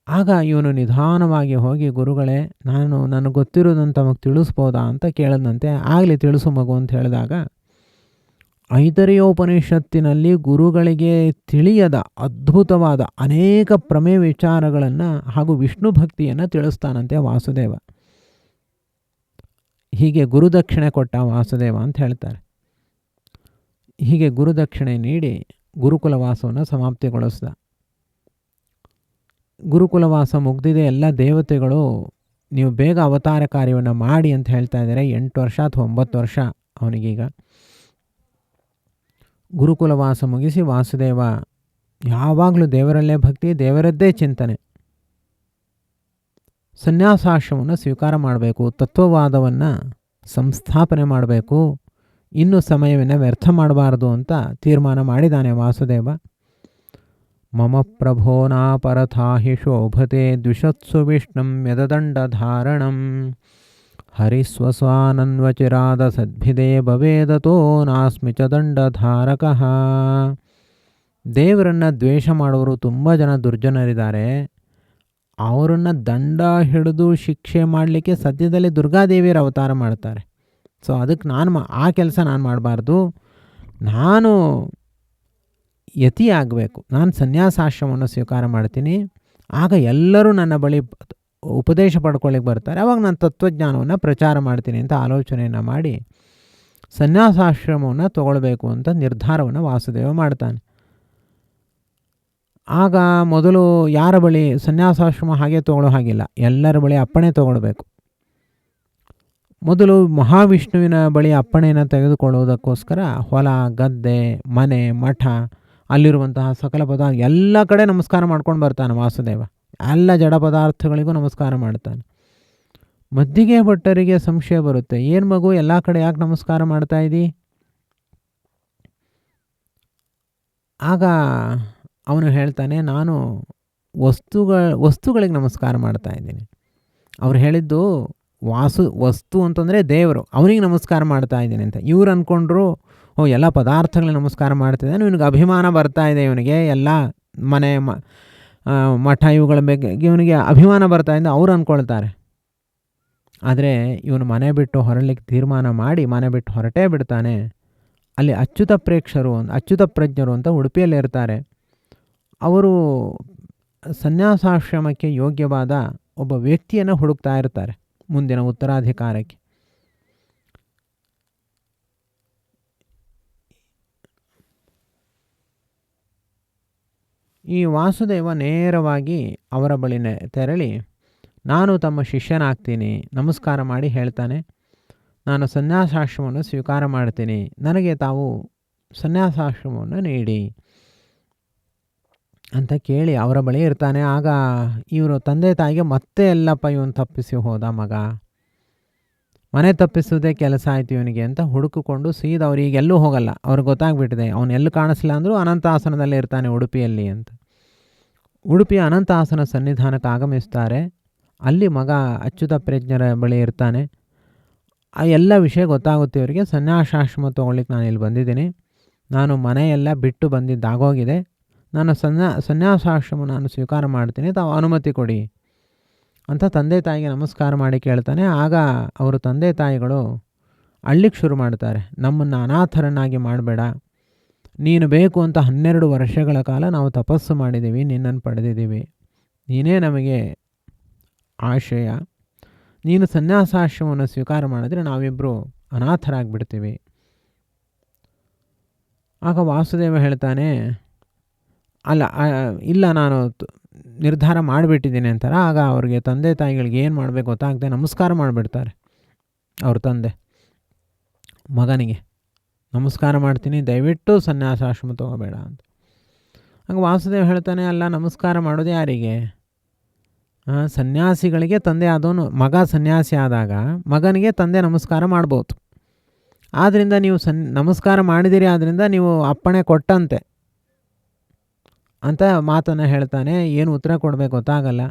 ಆಗ ಇವನು ನಿಧಾನವಾಗಿ ಹೋಗಿ, ಗುರುಗಳೇ ನನಗೆ ಗೊತ್ತಿರೋದಂತ ತಮಗೆ ತಿಳಿಸ್ಬೋದಾ ಅಂತ ಕೇಳಿದಂತೆ. ಆಗಲಿ ತಿಳಿಸು ಮಗು ಅಂತ ಹೇಳಿದಾಗ, ಐತರೇಯೋಪನಿಷತ್ತಿನಲ್ಲಿ ಗುರುಗಳಿಗೆ ತಿಳಿಯದ ಅದ್ಭುತವಾದ ಅನೇಕ ಪ್ರಮೇಯ ವಿಚಾರಗಳನ್ನು ಹಾಗೂ ವಿಷ್ಣು ಭಕ್ತಿಯನ್ನು ತಿಳಿಸ್ತಾನಂತೆ ವಾಸುದೇವ. ಹೀಗೆ ಗುರುದಕ್ಷಿಣೆ ಕೊಟ್ಟ ವಾಸುದೇವ ಅಂತ ಹೇಳ್ತಾರೆ. ಹೀಗೆ ಗುರುದಕ್ಷಿಣೆ ನೀಡಿ ಗುರುಕುಲವಾಸವನ್ನು ಸಮಾಪ್ತಿಗೊಳಿಸ್ದ. ಗುರುಕುಲವಾಸ ಮುಗ್ದಿದೆ, ಎಲ್ಲ ದೇವತೆಗಳು ನೀವು ಬೇಗ ಅವತಾರ ಕಾರ್ಯವನ್ನು ಮಾಡಿ ಅಂತ ಹೇಳ್ತಾ ಇದ್ದಾರೆ. 8 ವರ್ಷ ಅಥವಾ 9 ವರ್ಷ ಅವನಿಗೀಗ. ಗುರುಕುಲವಾಸ ಮುಗಿಸಿ ವಾಸುದೇವ ಯಾವಾಗಲೂ ದೇವರಲ್ಲೇ ಭಕ್ತಿ, ದೇವರದ್ದೇ ಚಿಂತನೆ. ಸನ್ಯಾಸಾಶ್ರಮವನ್ನು ಸ್ವೀಕಾರ ಮಾಡಬೇಕು, ತತ್ವವಾದವನ್ನು ಸಂಸ್ಥಾಪನೆ ಮಾಡಬೇಕು, ಇನ್ನೂ ಸಮಯವನ್ನು ವ್ಯರ್ಥ ಮಾಡಬಾರ್ದು ಅಂತ ತೀರ್ಮಾನ ಮಾಡಿದ್ದಾನೆ ವಾಸುದೇವ. ಮಮ ಪ್ರಭೋ ನಾಪರಥಾ ಹಿ ಶೋಭತೆ ದ್ವಿಷತ್ಸು ವಿಷ್ಣುಂ ಯದದಂಡಧಾರಣಂ ಹರಿಸ್ವಸ್ವಾನನ್ವಚಿರಾದ ಸದ್ಭಿದೇ ಭವೇದತೋ ನಾಸ್ಮಿ ಚ ದಂಡಧಾರಕಃ. ದೇವರನ್ನು ದ್ವೇಷ ಮಾಡೋರು ತುಂಬ ಜನ ದುರ್ಜನರಿದ್ದಾರೆ. ಅವರನ್ನು ದಂಡ ಹಿಡಿದು ಶಿಕ್ಷೆ ಮಾಡಲಿಕ್ಕೆ ಸದ್ಯದಲ್ಲೇ ದುರ್ಗಾದೇವಿಯರ ಅವತಾರ ಮಾಡ್ತಾರೆ. ಸೊ ಅದಕ್ಕೆ ಆ ಕೆಲಸ ನಾನು ಮಾಡಬಾರ್ದು. ನಾನು ಯತಿ ಆಗಬೇಕು. ನಾನು ಸನ್ಯಾಸಾಶ್ರಮವನ್ನು ಸ್ವೀಕಾರ ಮಾಡ್ತೀನಿ. ಆಗ ಎಲ್ಲರೂ ನನ್ನ ಬಳಿ ಉಪದೇಶ ಪಡ್ಕೊಳ್ಳಿಕ್ಕೆ ಬರ್ತಾರೆ. ಆವಾಗ ನಾನು ತತ್ವಜ್ಞಾನವನ್ನು ಪ್ರಚಾರ ಮಾಡ್ತೀನಿ ಅಂತ ಆಲೋಚನೆಯನ್ನು ಮಾಡಿ ಸನ್ಯಾಸಾಶ್ರಮವನ್ನು ತಗೊಳ್ಬೇಕು ಅಂತ ನಿರ್ಧಾರವನ್ನು ವಾಸುದೇವ ಮಾಡ್ತಾನೆ. ಆಗ ಮೊದಲು ಯಾರ ಬಳಿ ಸನ್ಯಾಸಾಶ್ರಮ ಹಾಗೆ ತೊಗೊಳ್ಳೋ ಹಾಗಿಲ್ಲ, ಎಲ್ಲರ ಬಳಿ ಅಪ್ಪಣೆ ತೊಗೊಳ್ಬೇಕು. ಮೊದಲು ಮಹಾವಿಷ್ಣುವಿನ ಬಳಿ ಅಪ್ಪಣೆಯನ್ನು ತೆಗೆದುಕೊಳ್ಳುವುದಕ್ಕೋಸ್ಕರ ಹೊಲ, ಗದ್ದೆ, ಮನೆ, ಮಠ, ಅಲ್ಲಿರುವಂತಹ ಸಕಲ ಪದಾರ್ಥ ಎಲ್ಲ ಕಡೆ ನಮಸ್ಕಾರ ಮಾಡ್ಕೊಂಡು ಬರ್ತಾನೆ ವಾಸುದೇವ. ಎಲ್ಲ ಜಡ ಪದಾರ್ಥಗಳಿಗೂ ನಮಸ್ಕಾರ ಮಾಡ್ತಾನೆ. ಮದ್ದಿಗೆ ಭಟ್ಟರಿಗೆ ಸಂಶಯ ಬರುತ್ತೆ, ಏನು ಮಗು ಎಲ್ಲ ಕಡೆ ಯಾಕೆ ನಮಸ್ಕಾರ ಮಾಡ್ತಾ ಇದ್ದೀ? ಆಗ ಅವನು ಹೇಳ್ತಾನೆ, ನಾನು ವಸ್ತುಗಳಿಗೆ ನಮಸ್ಕಾರ ಮಾಡ್ತಾ ಇದ್ದೀನಿ. ಅವ್ರು ಹೇಳಿದ್ದು ವಸ್ತು ಅಂತಂದರೆ ದೇವರು, ಅವನಿಗೆ ನಮಸ್ಕಾರ ಮಾಡ್ತಾ ಇದ್ದೀನಿ ಅಂತ. ಇವ್ರು ಅಂದ್ಕೊಂಡ್ರು, ಎಲ್ಲ ಪದಾರ್ಥಗಳಿಗೆ ನಮಸ್ಕಾರ ಮಾಡ್ತಿದ್ದಾನೆ, ಇವನಿಗೆ ಅಭಿಮಾನ ಬರ್ತಾ ಇದೆ, ಇವನಿಗೆ ಎಲ್ಲ ಮನೆ ಮಠ ಇವುಗಳ ಬಗ್ಗೆ ಇವನಿಗೆ ಅಭಿಮಾನ ಬರ್ತಾ ಇದೆ ಅವ್ರು ಅಂದ್ಕೊಳ್ತಾರೆ. ಆದರೆ ಇವನು ಮನೆ ಬಿಟ್ಟು ಹೊರಲಿಕ್ಕೆ ತೀರ್ಮಾನ ಮಾಡಿ ಮನೆ ಬಿಟ್ಟು ಹೊರಟೇ ಬಿಡ್ತಾನೆ. ಅಲ್ಲಿ ಅಚ್ಯುತ ಪ್ರಜ್ಞರು ಅಂತ ಉಡುಪಿಯಲ್ಲಿ ಇರ್ತಾರೆ. ಅವರು ಸನ್ಯಾಸಾಶ್ರಮಕ್ಕೆ ಯೋಗ್ಯವಾದ ಒಬ್ಬ ವ್ಯಕ್ತಿಯನ್ನು ಹುಡುಕ್ತಾ ಇರ್ತಾರೆ ಮುಂದಿನ ಉತ್ತರಾಧಿಕಾರಕ್ಕೆ. ಈ ವಾಸುದೇವ ನೇರವಾಗಿ ಅವರ ಬಳಿನೇ ತೆರಳಿ, ನಾನು ತಮ್ಮ ಶಿಷ್ಯನಾಗ್ತೀನಿ, ನಮಸ್ಕಾರ ಮಾಡಿ ಹೇಳ್ತಾನೆ, ನಾನು ಸನ್ಯಾಸಾಶ್ರಮವನ್ನು ಸ್ವೀಕಾರ ಮಾಡ್ತೀನಿ, ನನಗೆ ತಾವು ಸನ್ಯಾಸಾಶ್ರಮವನ್ನು ನೀಡಿ ಅಂತ ಕೇಳಿ ಅವರ ಬಳಿ ಇರ್ತಾನೆ. ಆಗ ಇವರು ತಂದೆ ತಾಯಿಗೆ ಮತ್ತೆ ಎಲ್ಲಪ್ಪ ಇವನು ತಪ್ಪಿಸಿ ಹೋದ ಮಗ, ಮನೆ ತಪ್ಪಿಸೋದೇ ಕೆಲಸ ಆಯಿತು ಇವನಿಗೆ ಅಂತ ಹುಡುಕಿಕೊಂಡು ಸೀದಾ ಅವ್ರಿಗೆ ಎಲ್ಲೂ ಹೋಗಲ್ಲ. ಅವ್ರಿಗೆ ಗೊತ್ತಾಗ್ಬಿಟ್ಟಿದೆ ಅವನು ಎಲ್ಲೂ ಕಾಣಿಸ್ಲಿಲ್ಲ ಅಂದರೂ ಅನಂತಾಸನದಲ್ಲೇ ಇರ್ತಾನೆ ಉಡುಪಿಯಲ್ಲಿ ಅಂತ. ಉಡುಪಿಯ ಅನಂತಾಸನ ಸನ್ನಿಧಾನಕ್ಕೆ ಆಗಮಿಸ್ತಾರೆ. ಅಲ್ಲಿ ಮಗ ಅಚ್ಯುತ ಪ್ರಜ್ಞರ ಬಳಿ ಇರ್ತಾನೆ. ಆ ಎಲ್ಲ ವಿಷಯ ಗೊತ್ತಾಗುತ್ತೆ ಇವರಿಗೆ. ಸನ್ಯಾಸಾಶ್ರಮ ತೊಗೊಳ್ಲಿಕ್ಕೆ ನಾನು ಇಲ್ಲಿ ಬಂದಿದ್ದೀನಿ, ನಾನು ಮನೆಯೆಲ್ಲ ಬಿಟ್ಟು ಬಂದಿದ್ದಾಗೋಗಿದೆ, ನಾನು ಸನ್ಯಾಸಾಶ್ರಮ ನಾನು ಸ್ವೀಕಾರ ಮಾಡ್ತೀನಿ, ತಾವು ಅನುಮತಿ ಕೊಡಿ ಅಂತ ತಂದೆ ತಾಯಿಗೆ ನಮಸ್ಕಾರ ಮಾಡಿ ಕೇಳ್ತಾನೆ. ಆಗ ಅವರು ತಂದೆ ತಾಯಿಗಳು ಅಳ್ಳಿಕ್ಕೆ ಶುರು ಮಾಡ್ತಾರೆ, ನಮ್ಮನ್ನು ಅನಾಥರನ್ನಾಗಿ ಮಾಡಬೇಡ, ನೀನು ಬೇಕು ಅಂತ 12 ವರ್ಷಗಳ ಕಾಲ ನಾವು ತಪಸ್ಸು ಮಾಡಿದ್ದೀವಿ, ನಿನ್ನನ್ನು ಪಡೆದಿದ್ದೀವಿ, ನೀನೇ ನಮಗೆ ಆಶ್ರಯ, ನೀನು ಸನ್ಯಾಸಾಶ್ರಮವನ್ನು ಸ್ವೀಕಾರ ಮಾಡಿದ್ರೆ ನಾವಿಬ್ಬರು ಅನಾಥರಾಗಿಬಿಡ್ತೀವಿ. ಆಗ ವಾಸುದೇವ ಹೇಳ್ತಾನೆ, ಇಲ್ಲ ನಾನು ನಿರ್ಧಾರ ಮಾಡಿಬಿಟ್ಟಿದ್ದೀನಿ ಅಂತಾರೆ. ಆಗ ಅವ್ರಿಗೆ ತಂದೆ ತಾಯಿಗಳಿಗೆ ಏನು ಮಾಡಬೇಕು ಗೊತ್ತಾಗದೆ ನಮಸ್ಕಾರ ಮಾಡಿಬಿಡ್ತಾರೆ. ಅವ್ರ ತಂದೆ ಮಗನಿಗೆ ನಮಸ್ಕಾರ ಮಾಡ್ತೀನಿ, ದಯವಿಟ್ಟು ಸನ್ಯಾಸಾಶ್ರಮ ತಗೋಬೇಡ ಅಂತ. ಆಗ ವಾಸುದೇವ ಹೇಳ್ತಾನೆ, ಅಲ್ಲ ನಮಸ್ಕಾರ ಮಾಡೋದು ಯಾರಿಗೆ? ಸನ್ಯಾಸಿಗಳಿಗೆ ತಂದೆ ಆದವನು, ಮಗ ಸನ್ಯಾಸಿ ಆದಾಗ ಮಗನಿಗೆ ತಂದೆ ನಮಸ್ಕಾರ ಮಾಡ್ಬೋದು. ಆದ್ದರಿಂದ ನೀವು ನಮಸ್ಕಾರ ಮಾಡಿದಿರಿ, ಆದ್ದರಿಂದ ನೀವು ಅಪ್ಪಣೆ ಕೊಟ್ಟಂತೆ ಅಂತ ಮಾತನ್ನು ಹೇಳ್ತಾನೆ. ಏನು ಉತ್ತರ ಕೊಡಬೇಕು ಗೊತ್ತಾಗಲ್ಲ.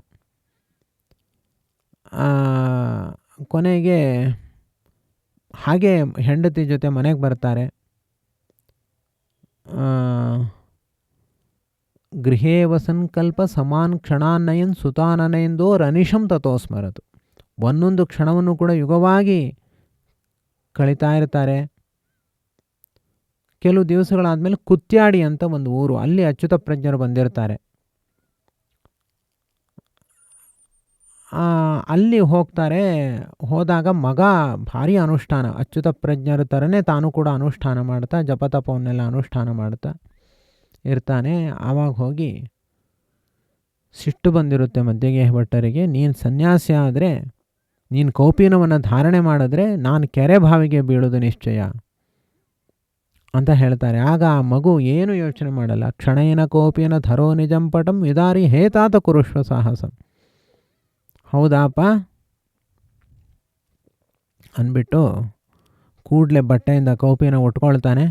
ಕೊನೆಗೆ ಹಾಗೆ ಹೆಂಡತಿ ಜೊತೆ ಮನೆಗೆ ಬರ್ತಾರೆ. ಗೃಹೇ ವಸನ್ಕಲ್ಪ ಸಮಾನ್ ಕ್ಷಣಾನ್ನಯನ್ ಸುತಾನನಯಂದೋ ರನಿಶಂ ತಥೋಸ್ಮರತು. ಒಂದೊಂದು ಕ್ಷಣವನ್ನು ಕೂಡ ಯುಗವಾಗಿ ಕಳೀತಾ ಇರ್ತಾರೆ. ಕೆಲವು ದಿವಸಗಳಾದಮೇಲೆ ಕುತ್ಯಾಡಿ ಅಂತ ಒಂದು ಊರು, ಅಲ್ಲಿ ಅಚ್ಯುತ ಪ್ರಜ್ಞರು ಬಂದಿರ್ತಾರೆ. ಅಲ್ಲಿ ಹೋಗ್ತಾರೆ. ಹೋದಾಗ ಮಗ ಭಾರಿ ಅನುಷ್ಠಾನ, ಅಚ್ಯುತ ಪ್ರಜ್ಞರ ಥರನೇ ತಾನು ಕೂಡ ಅನುಷ್ಠಾನ ಮಾಡ್ತಾ, ಜಪತಪವನ್ನೆಲ್ಲ ಅನುಷ್ಠಾನ ಮಾಡ್ತಾ ಇರ್ತಾನೆ. ಆವಾಗ ಹೋಗಿ ಸಿಟ್ಟು ಬಂದಿರುತ್ತೆ ಮಧ್ಯಗೆ ಭಟ್ಟರಿಗೆ, ನೀನು ಸನ್ಯಾಸಿ ಆದರೆ, ನೀನು ಕೌಪೀನವನ್ನು ಧಾರಣೆ ಮಾಡಿದ್ರೆ ನಾನು ಕೆರೆ ಬಾವಿಗೆ ಬೀಳೋದು ನಿಶ್ಚಯ ಅಂತ ಹೇಳ್ತಾರೆ. ಆಗ ಆ ಮಗು ಏನು ಯೋಚನೆ ಮಾಡಲ್ಲ, ಕ್ಷಣೇನ ಕೋಪಿನ ಧರೋ ನಿಜಂ ಪಟಂ ವಿದಾರಿ ಹೇತಾತ ಕುರುಶ್ವ ಸಾಹಸಂ. ಹೌದಾಪ ಅಂದ್ಬಿಟ್ಟು ಕೂಡಲೇ ಬಟ್ಟೆಯಿಂದ ಕೌಪಿನ ಉಟ್ಕೊಳ್ತಾನೆ.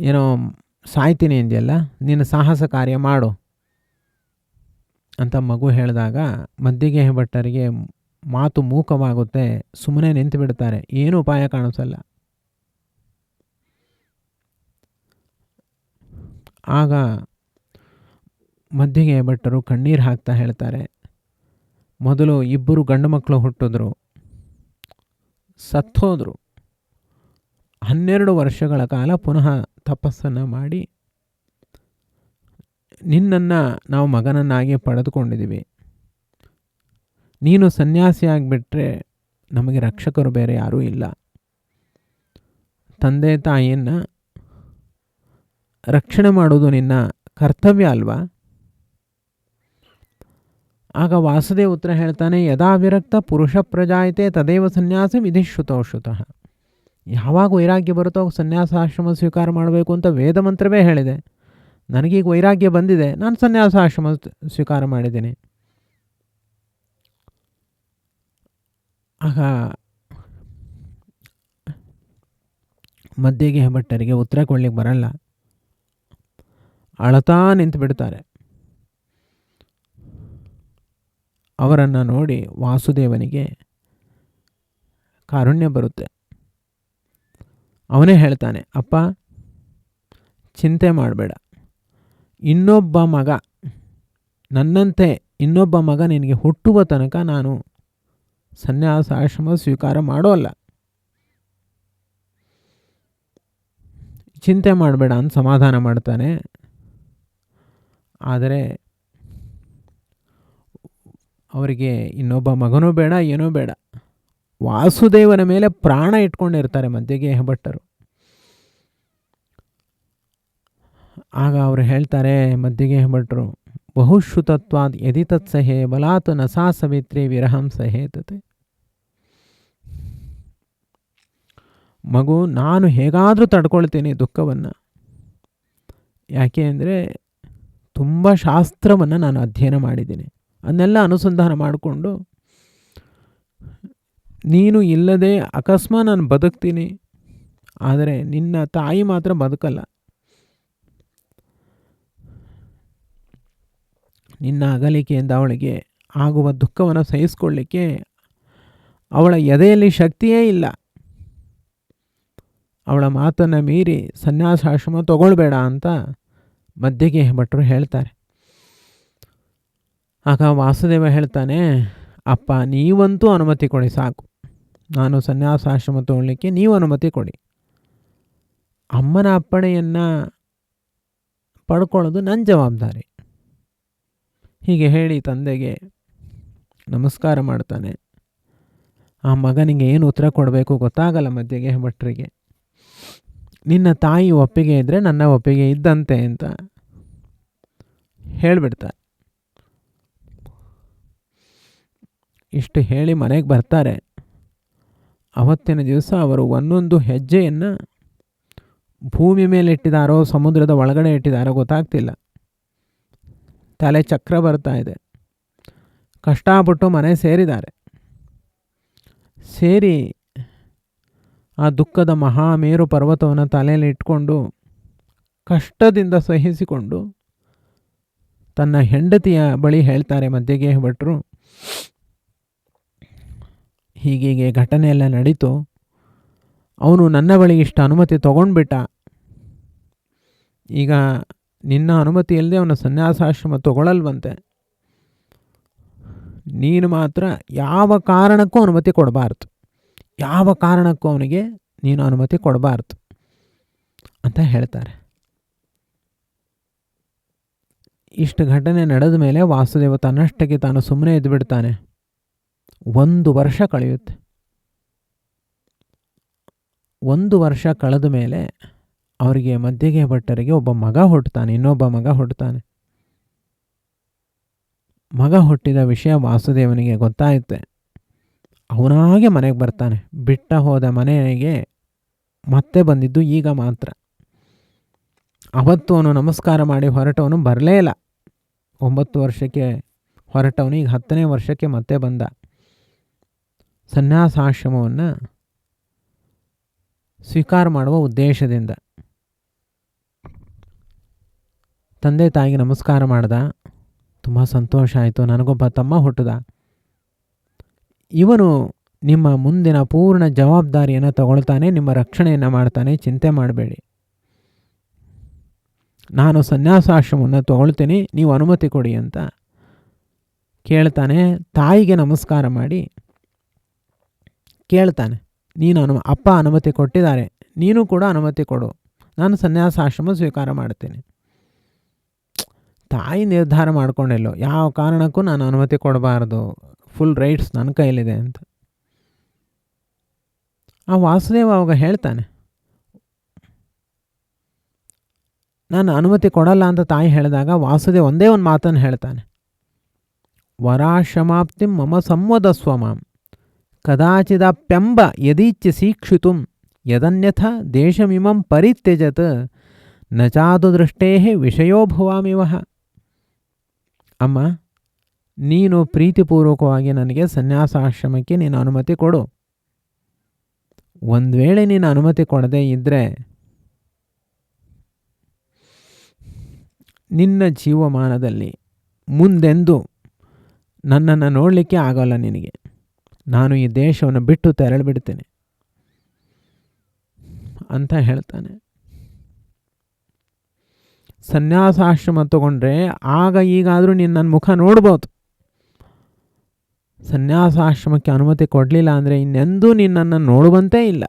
ಏನೋ ಸಾಯ್ತೀನಿ ಅಂದ್ಯಲ್ಲ, ನೀನು ಸಾಹಸ ಕಾರ್ಯ ಮಾಡು ಅಂತ ಮಗು ಹೇಳಿದಾಗ ಮದ್ದಿಗೆ ಭಟ್ಟರಿಗೆ ಮಾತು ಮೂಕವಾಗುತ್ತೆ. ಸುಮ್ಮನೆ ನಿಂತು ಬಿಡ್ತಾರೆ, ಏನು ಉಪಾಯ ಕಾಣಿಸಲ್ಲ. ಆಗ ಮದ್ದಿಗೆ ಭಟ್ಟರು ಕಣ್ಣೀರು ಹಾಕ್ತಾ ಹೇಳ್ತಾರೆ, ಮೊದಲು 2 ಗಂಡು ಮಕ್ಕಳು ಹುಟ್ಟಿದ್ರು, ಸತ್ತೋದ್ರು, 12 ವರ್ಷಗಳ ಕಾಲ ಪುನಃ ತಪಸ್ಸನ್ನು ಮಾಡಿ ನಿನ್ನನ್ನು ನಾವು ಮಗನನ್ನಾಗಿ ಪಡೆದುಕೊಂಡಿದ್ದೀವಿ. ನೀನು ಸನ್ಯಾಸಿಯಾಗಿಬಿಟ್ರೆ ನಮಗೆ ರಕ್ಷಕರು ಬೇರೆ ಯಾರೂ ಇಲ್ಲ. ತಂದೆ ತಾಯಿಯನ್ನು ರಕ್ಷಣೆ ಮಾಡೋದು ನಿನ್ನ ಕರ್ತವ್ಯ ಅಲ್ವಾ? ಆಗ ವಾಸುದೇವ ಉತ್ತರ ಹೇಳ್ತಾನೆ, ಯದಾ ವಿರಕ್ತ ಪುರುಷ ಪ್ರಜಾಯತೆ ತದೇವ ಸನ್ಯಾಸ ವಿಧಿಶ್ರುತಃ. ಯಾವಾಗ ವೈರಾಗ್ಯ ಬರುತ್ತೋ ಸನ್ಯಾಸಾಶ್ರಮ ಸ್ವೀಕಾರ ಮಾಡಬೇಕು ಅಂತ ವೇದ ಮಂತ್ರವೇ ಹೇಳಿದೆ. ನನಗೀಗ ವೈರಾಗ್ಯ ಬಂದಿದೆ, ನಾನು ಸನ್ಯಾಸಾಶ್ರಮ ಸ್ವೀಕಾರ ಮಾಡಿದ್ದೀನಿ. ಆಗ ಮಧ್ಯಗೆ ಭಟ್ಟರಿಗೆ ಉತ್ತರ ಕೊಡ್ಲಿಕ್ಕೆ ಬರಲ್ಲ. ಅಳತಾ ನಿಂತು ಬಿಡ್ತಾರೆ. ಅವರನ್ನು ನೋಡಿ ವಾಸುದೇವನಿಗೆ ಕಾರುಣ್ಯ ಬರುತ್ತೆ. ಅವನೇ ಹೇಳ್ತಾನೆ, ಅಪ್ಪ ಚಿಂತೆ ಮಾಡಬೇಡ, ಇನ್ನೊಬ್ಬ ಮಗ ನನ್ನಂತೆ ಇನ್ನೊಬ್ಬ ಮಗ ನಿನಗೆ ಹುಟ್ಟುವ ತನಕ ನಾನು ಸನ್ಯಾಸಾಶ್ರಮ ಸ್ವೀಕಾರ ಮಾಡೋಲ್ಲ. ಚಿಂತೆ ಮಾಡಬೇಡ ಅಂತ ಸಮಾಧಾನ ಮಾಡ್ತಾನೆ. ಆದರೆ ಅವರಿಗೆ ಇನ್ನೊಬ್ಬ ಮಗನೂ ಬೇಡ, ಏನೂ ಬೇಡ. ವಾಸುದೇವನ ಮೇಲೆ ಪ್ರಾಣ ಇಟ್ಕೊಂಡಿರ್ತಾರೆ ಮಧ್ಯಗೆ ಭಟ್ಟರು. ಆಗ ಅವರು ಹೇಳ್ತಾರೆ ಮಧ್ಯಗೆ ಭಟ್ಟರು, ಬಹುಶ್ರುತತ್ವಾದ್ ಯದಿ ತತ್ಸಹೇ ಬಲಾತ್ ನ ಸಾ ಸವಿತ್ರಿ ವಿರಹಂ ಸಹೇತತೆ. ಮಗು, ನಾನು ಹೇಗಾದರೂ ತಡ್ಕೊಳ್ತೀನಿ ದುಃಖವನ್ನು. ಯಾಕೆ ಅಂದರೆ ತುಂಬ ಶಾಸ್ತ್ರವನ್ನು ನಾನು ಅಧ್ಯಯನ ಮಾಡಿದ್ದೀನಿ. ಅದನ್ನೆಲ್ಲ ಅನುಸಂಧಾನ ಮಾಡಿಕೊಂಡು ನೀನು ಇಲ್ಲದೆ ಅಕಸ್ಮಾತ್ ನಾನು ಬದುಕ್ತೀನಿ, ಆದರೆ ನಿನ್ನ ತಾಯಿ ಮಾತ್ರ ಬದುಕಲ್ಲ. ನಿನ್ನ ಅಗಲಿಕೆಯಿಂದ ಅವಳಿಗೆ ಆಗುವ ದುಃಖವನ್ನು ಸಹಿಸಿಕೊಳ್ಳಿಕ್ಕೆ ಅವಳ ಎದೆಯಲ್ಲಿ ಶಕ್ತಿಯೇ ಇಲ್ಲ. ಅವಳ ಮಾತನ್ನು ಮೀರಿ ಸನ್ಯಾಸಾಶ್ರಮ ತಗೊಳ್ಬೇಡ ಅಂತ ಮಧ್ಯಗೆ ಭಟ್ಟರು ಹೇಳ್ತಾರೆ. ಆಗ ವಾಸುದೇವ ಹೇಳ್ತಾನೆ, ಅಪ್ಪ ನೀವಂತೂ ಅನುಮತಿ ಕೊಡಿ ಸಾಕು, ನಾನು ಸನ್ಯಾಸಾಶ್ರಮ ತಗೊಳ್ಳಿಕ್ಕೆ ನೀವು ಅನುಮತಿ ಕೊಡಿ. ಅಮ್ಮನ ಅಪ್ಪಣೆಯನ್ನು ಪಡ್ಕೊಳ್ಳೋದು ನನ್ನ ಜವಾಬ್ದಾರಿ. ಹೀಗೆ ಹೇಳಿ ತಂದೆಗೆ ನಮಸ್ಕಾರ ಮಾಡ್ತಾನೆ. ಆ ಮಗನಿಗೆ ಏನು ಉತ್ತರ ಕೊಡಬೇಕು ಗೊತ್ತಾಗಲ್ಲ ಮಧ್ಯಗೆ ಭಟ್ಟರಿಗೆ. ನಿನ್ನ ತಾಯಿ ಒಪ್ಪಿಗೆ ಇದ್ದರೆ ನನ್ನ ಒಪ್ಪಿಗೆ ಇದ್ದಂತೆ ಅಂತ ಹೇಳಿಬಿಡ್ತಾರೆ. ಇಷ್ಟು ಹೇಳಿ ಮನೆಗೆ ಬರ್ತಾರೆ. ಅವತ್ತಿನ ದಿವಸ ಅವರು ಒಂದೊಂದು ಹೆಜ್ಜೆಯನ್ನು ಭೂಮಿ ಮೇಲೆ ಇಟ್ಟಿದ್ದಾರೋ ಸಮುದ್ರದ ಒಳಗಡೆ ಇಟ್ಟಿದ್ದಾರೋ ಗೊತ್ತಾಗ್ತಿಲ್ಲ. ತಲೆ ಚಕ್ರ ಬರ್ತಾ ಇದೆ. ಕಷ್ಟಪಟ್ಟು ಮನೆ ಸೇರಿದ್ದಾರೆ. ಸೇರಿ ಆ ದುಃಖದ ಮಹಾಮೇರು ಪರ್ವತವನ್ನು ತಲೆಯಲ್ಲಿ ಇಟ್ಕೊಂಡು ಕಷ್ಟದಿಂದ ಸಹಿಸಿಕೊಂಡು ತನ್ನ ಹೆಂಡತಿಯ ಬಳಿ ಹೇಳ್ತಾರೆ ಮಧ್ಯಗೆ ಭಟ್ಟರು, ಹೀಗೀಗೆ ಘಟನೆ ಎಲ್ಲ ನಡೀತು. ಅವನು ನನ್ನ ಬಳಿ ಇಷ್ಟು ಅನುಮತಿ ತೊಗೊಂಡ್ಬಿಟ್ಟ. ಈಗ ನಿನ್ನ ಅನುಮತಿ ಇಲ್ಲದೆ ಅವನ ಸನ್ಯಾಸಾಶ್ರಮ ತಗೊಳ್ಳಲ್ವಂತೆ. ನೀನು ಮಾತ್ರ ಯಾವ ಕಾರಣಕ್ಕೂ ಅನುಮತಿ ಕೊಡಬಾರ್ದು, ಯಾವ ಕಾರಣಕ್ಕೂ ಅವನಿಗೆ ನೀನು ಅನುಮತಿ ಕೊಡಬಾರ್ದು ಅಂತ ಹೇಳ್ತಾರೆ. ಇಷ್ಟು ಘಟನೆ ನಡೆದ ಮೇಲೆ ವಾಸುದೇವ ತನ್ನಷ್ಟಕ್ಕೆ ತಾನು ಸುಮ್ಮನೆ ಇದ್ದು ಬಿಡ್ತಾನೆ. 1 ವರ್ಷ ಕಳೆಯುತ್ತೆ. 1 ವರ್ಷ ಕಳೆದ ಮೇಲೆ ಅವರಿಗೆ ಮಧ್ಯಗೆ ಭಟ್ಟರಿಗೆ ಒಬ್ಬ ಮಗ ಹುಟ್ಟುತ್ತಾನೆ, ಇನ್ನೊಬ್ಬ ಮಗ ಹುಟ್ಟುತ್ತಾನೆ. ಮಗ ಹುಟ್ಟಿದ ವಿಷಯ ವಾಸುದೇವನಿಗೆ ಗೊತ್ತಾಯುತ್ತೆ. ಅವನಾಗೆ ಮನೆಗೆ ಬರ್ತಾನೆ. ಬಿಟ್ಟ ಹೋದ ಮನೆಗೆ ಮತ್ತೆ ಬಂದಿದ್ದು ಈಗ ಮಾತ್ರ. ಅವತ್ತು ಅವನು ನಮಸ್ಕಾರ ಮಾಡಿ ಹೊರಟವನು ಬರಲೇ ಇಲ್ಲ. 9 ವರ್ಷಕ್ಕೆ ಹೊರಟವನು ಈಗ 10ನೇ ವರ್ಷಕ್ಕೆ ಮತ್ತೆ ಬಂದ. ಸನ್ಯಾಸಾಶ್ರಮವನ್ನು ಸ್ವೀಕಾರ ಮಾಡುವ ಉದ್ದೇಶದಿಂದ ತಂದೆ ತಾಯಿಗೆ ನಮಸ್ಕಾರ ಮಾಡ್ದ. ತುಂಬ ಸಂತೋಷ ಆಯಿತು, ನನಗೊಬ್ಬ ತಮ್ಮ ಹುಟ್ಟಿದ. ಇವನು ನಿಮ್ಮ ಮುಂದಿನ ಪೂರ್ಣ ಜವಾಬ್ದಾರಿಯನ್ನು ತಗೊಳ್ತಾನೆ, ನಿಮ್ಮ ರಕ್ಷಣೆಯನ್ನು ಮಾಡ್ತಾನೆ, ಚಿಂತೆ ಮಾಡಬೇಡಿ. ನಾನು ಸನ್ಯಾಸಾಶ್ರಮವನ್ನು ತಗೊಳ್ತೀನಿ, ನೀವು ಅನುಮತಿ ಕೊಡಿ ಅಂತ ಕೇಳ್ತಾನೆ. ತಾಯಿಗೆ ನಮಸ್ಕಾರ ಮಾಡಿ ಕೇಳ್ತಾನೆ, ನೀನು ಅಪ್ಪ ಅನುಮತಿ ಕೊಟ್ಟಿದ್ದಾರೆ, ನೀನು ಕೂಡ ಅನುಮತಿ ಕೊಡು, ನಾನು ಸನ್ಯಾಸಾಶ್ರಮ ಸ್ವೀಕಾರ ಮಾಡ್ತೀನಿ. ತಾಯಿ ನಿರ್ಧಾರ ಮಾಡ್ಕೊಂಡಿಲ್ಲೋ, ಯಾವ ಕಾರಣಕ್ಕೂ ನಾನು ಅನುಮತಿ ಕೊಡಬಾರ್ದು, ಫುಲ್ ರೈಟ್ಸ್ ನನ್ನ ಕೈಲಿದೆ ಅಂತ. ಆ ವಾಸುದೇವ ಅವಾಗ ಹೇಳ್ತಾನೆ, ನಾನು ಅನುಮತಿ ಕೊಡಲ್ಲ ಅಂತ ತಾಯಿ ಹೇಳಿದಾಗ ವಾಸುದೇವ ಒಂದೇ ಒಂದು ಮಾತನ್ನು ಹೇಳ್ತಾನೆ, ವರಾಶಮಾಪ್ತಿ ಮಮ ಸಂವದಸ್ವ ಮಾಂ ಕದಾಚಿದಪ್ಯಂಬ ಯದೀಚ್ಛಸಿ ಕ್ಷಿತುಂ ಯದನ್ಯಥ ದೇಶಮಿಮಂ ಪರಿತ್ಯಜತ್ ನ ಚಾದು ದೃಷ್ಟೇ ವಿಷಯೋ ಭವಾಮಿವಹ. ಅಮ್ಮ, ನೀನು ಪ್ರೀತಿಪೂರ್ವಕವಾಗಿ ನನಗೆ ಸನ್ಯಾಸಾಶ್ರಮಕ್ಕೆ ನೀನು ಅನುಮತಿ ಕೊಡು. ಒಂದು ವೇಳೆ ನೀನು ಅನುಮತಿ ಕೊಡದೇ ಇದ್ದರೆ ನಿನ್ನ ಜೀವಮಾನದಲ್ಲಿ ಮುಂದೆಂದು ನನ್ನನ್ನು ನೋಡಲಿಕ್ಕೆ ಆಗೋಲ್ಲ ನಿನಗೆ. ನಾನು ಈ ದೇಶವನ್ನು ಬಿಟ್ಟು ತೆರಳಿಬಿಡ್ತೇನೆ ಅಂತ ಹೇಳ್ತಾನೆ. ಸನ್ಯಾಸಾಶ್ರಮ ತಗೊಂಡ್ರೆ ಆಗ ಈಗಾದರೂ ನೀನು ನನ್ನ ಮುಖ ನೋಡ್ಬೋದು. ಸನ್ಯಾಸಾಶ್ರಮಕ್ಕೆ ಅನುಮತಿ ಕೊಡಲಿಲ್ಲ ಅಂದರೆ ಇನ್ನೆಂದೂ ನಿನ್ನನ್ನು ನೋಡುವಂತೆ ಇಲ್ಲ,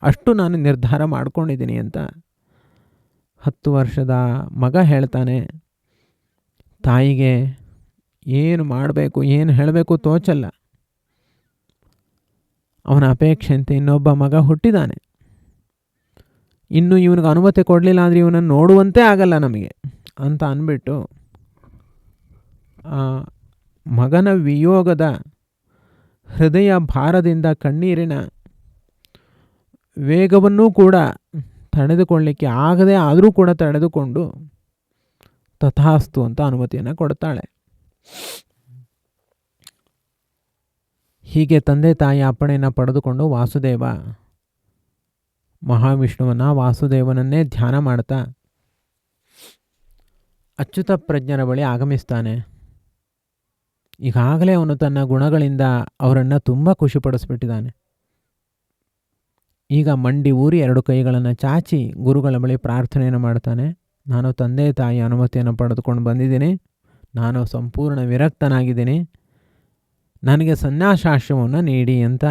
ಅಷ್ಟು ನಾನು ನಿರ್ಧಾರ ಮಾಡ್ಕೊಂಡಿದ್ದೀನಿ ಅಂತ 10 ವರ್ಷದ ಮಗ ಹೇಳ್ತಾನೆ. ತಾಯಿಗೆ ಏನು ಮಾಡಬೇಕು ಏನು ಹೇಳಬೇಕು ತೋಚಲ್ಲ. ಅವನ ಅಪೇಕ್ಷೆಯಂತೆ ಇನ್ನೊಬ್ಬ ಮಗ ಹುಟ್ಟಿದ್ದಾನೆ. ಇನ್ನು ಇವನಿಗೆ ಅನುಮತಿ ಕೊಡಲಿಲ್ಲ ಅಂದರೆ ಇವನನ್ನು ನೋಡುವಂತೆ ಆಗಲ್ಲ ನಮಗೆ ಅಂತ ಅಂದ್ಬಿಟ್ಟು ಮಗನ ವಿಯೋಗದ ಹೃದಯ ಭಾರದಿಂದ ಕಣ್ಣೀರಿನ ವೇಗವನ್ನೂ ಕೂಡ ತಡೆದುಕೊಳ್ಳಲಿಕ್ಕೆ ಆಗದೆ ಆದರೂ ಕೂಡ ತಡೆದುಕೊಂಡು ತಥಾಸ್ತು ಅಂತ ಅನುಮತಿಯನ್ನು ಕೊಡ್ತಾಳೆ. ಹೀಗೆ ತಂದೆ ತಾಯಿ ಅಪ್ಪಣೆಯನ್ನು ಪಡೆದುಕೊಂಡು ವಾಸುದೇವ ಮಹಾವಿಷ್ಣುವನ್ನ ವಾಸುದೇವನನ್ನೇ ಧ್ಯಾನ ಮಾಡ್ತಾ ಅಚ್ಯುತ ಪ್ರಜ್ಞರ ಬಳಿ ಆಗಮಿಸ್ತಾನೆ. ಈಗಾಗಲೇ ಅವನು ತನ್ನ ಗುಣಗಳಿಂದ ಅವರನ್ನು ತುಂಬ ಖುಷಿಪಡಿಸ್ಬಿಟ್ಟಿದ್ದಾನೆ. ಈಗ ಮಂಡಿ ಊರಿ 2 ಕೈಗಳನ್ನು ಚಾಚಿ ಗುರುಗಳ ಬಳಿ ಪ್ರಾರ್ಥನೆಯನ್ನು ಮಾಡ್ತಾನೆ. ನಾನು ತಂದೆ ತಾಯಿ ಅನುಮತಿಯನ್ನು ಪಡೆದುಕೊಂಡು ಬಂದಿದ್ದೀನಿ, ನಾನು ಸಂಪೂರ್ಣ ವಿರಕ್ತನಾಗಿದ್ದೀನಿ, ನನಗೆ ಸನ್ಯಾಸಾಶ್ರಮವನ್ನು ನೀಡಿ ಅಂತ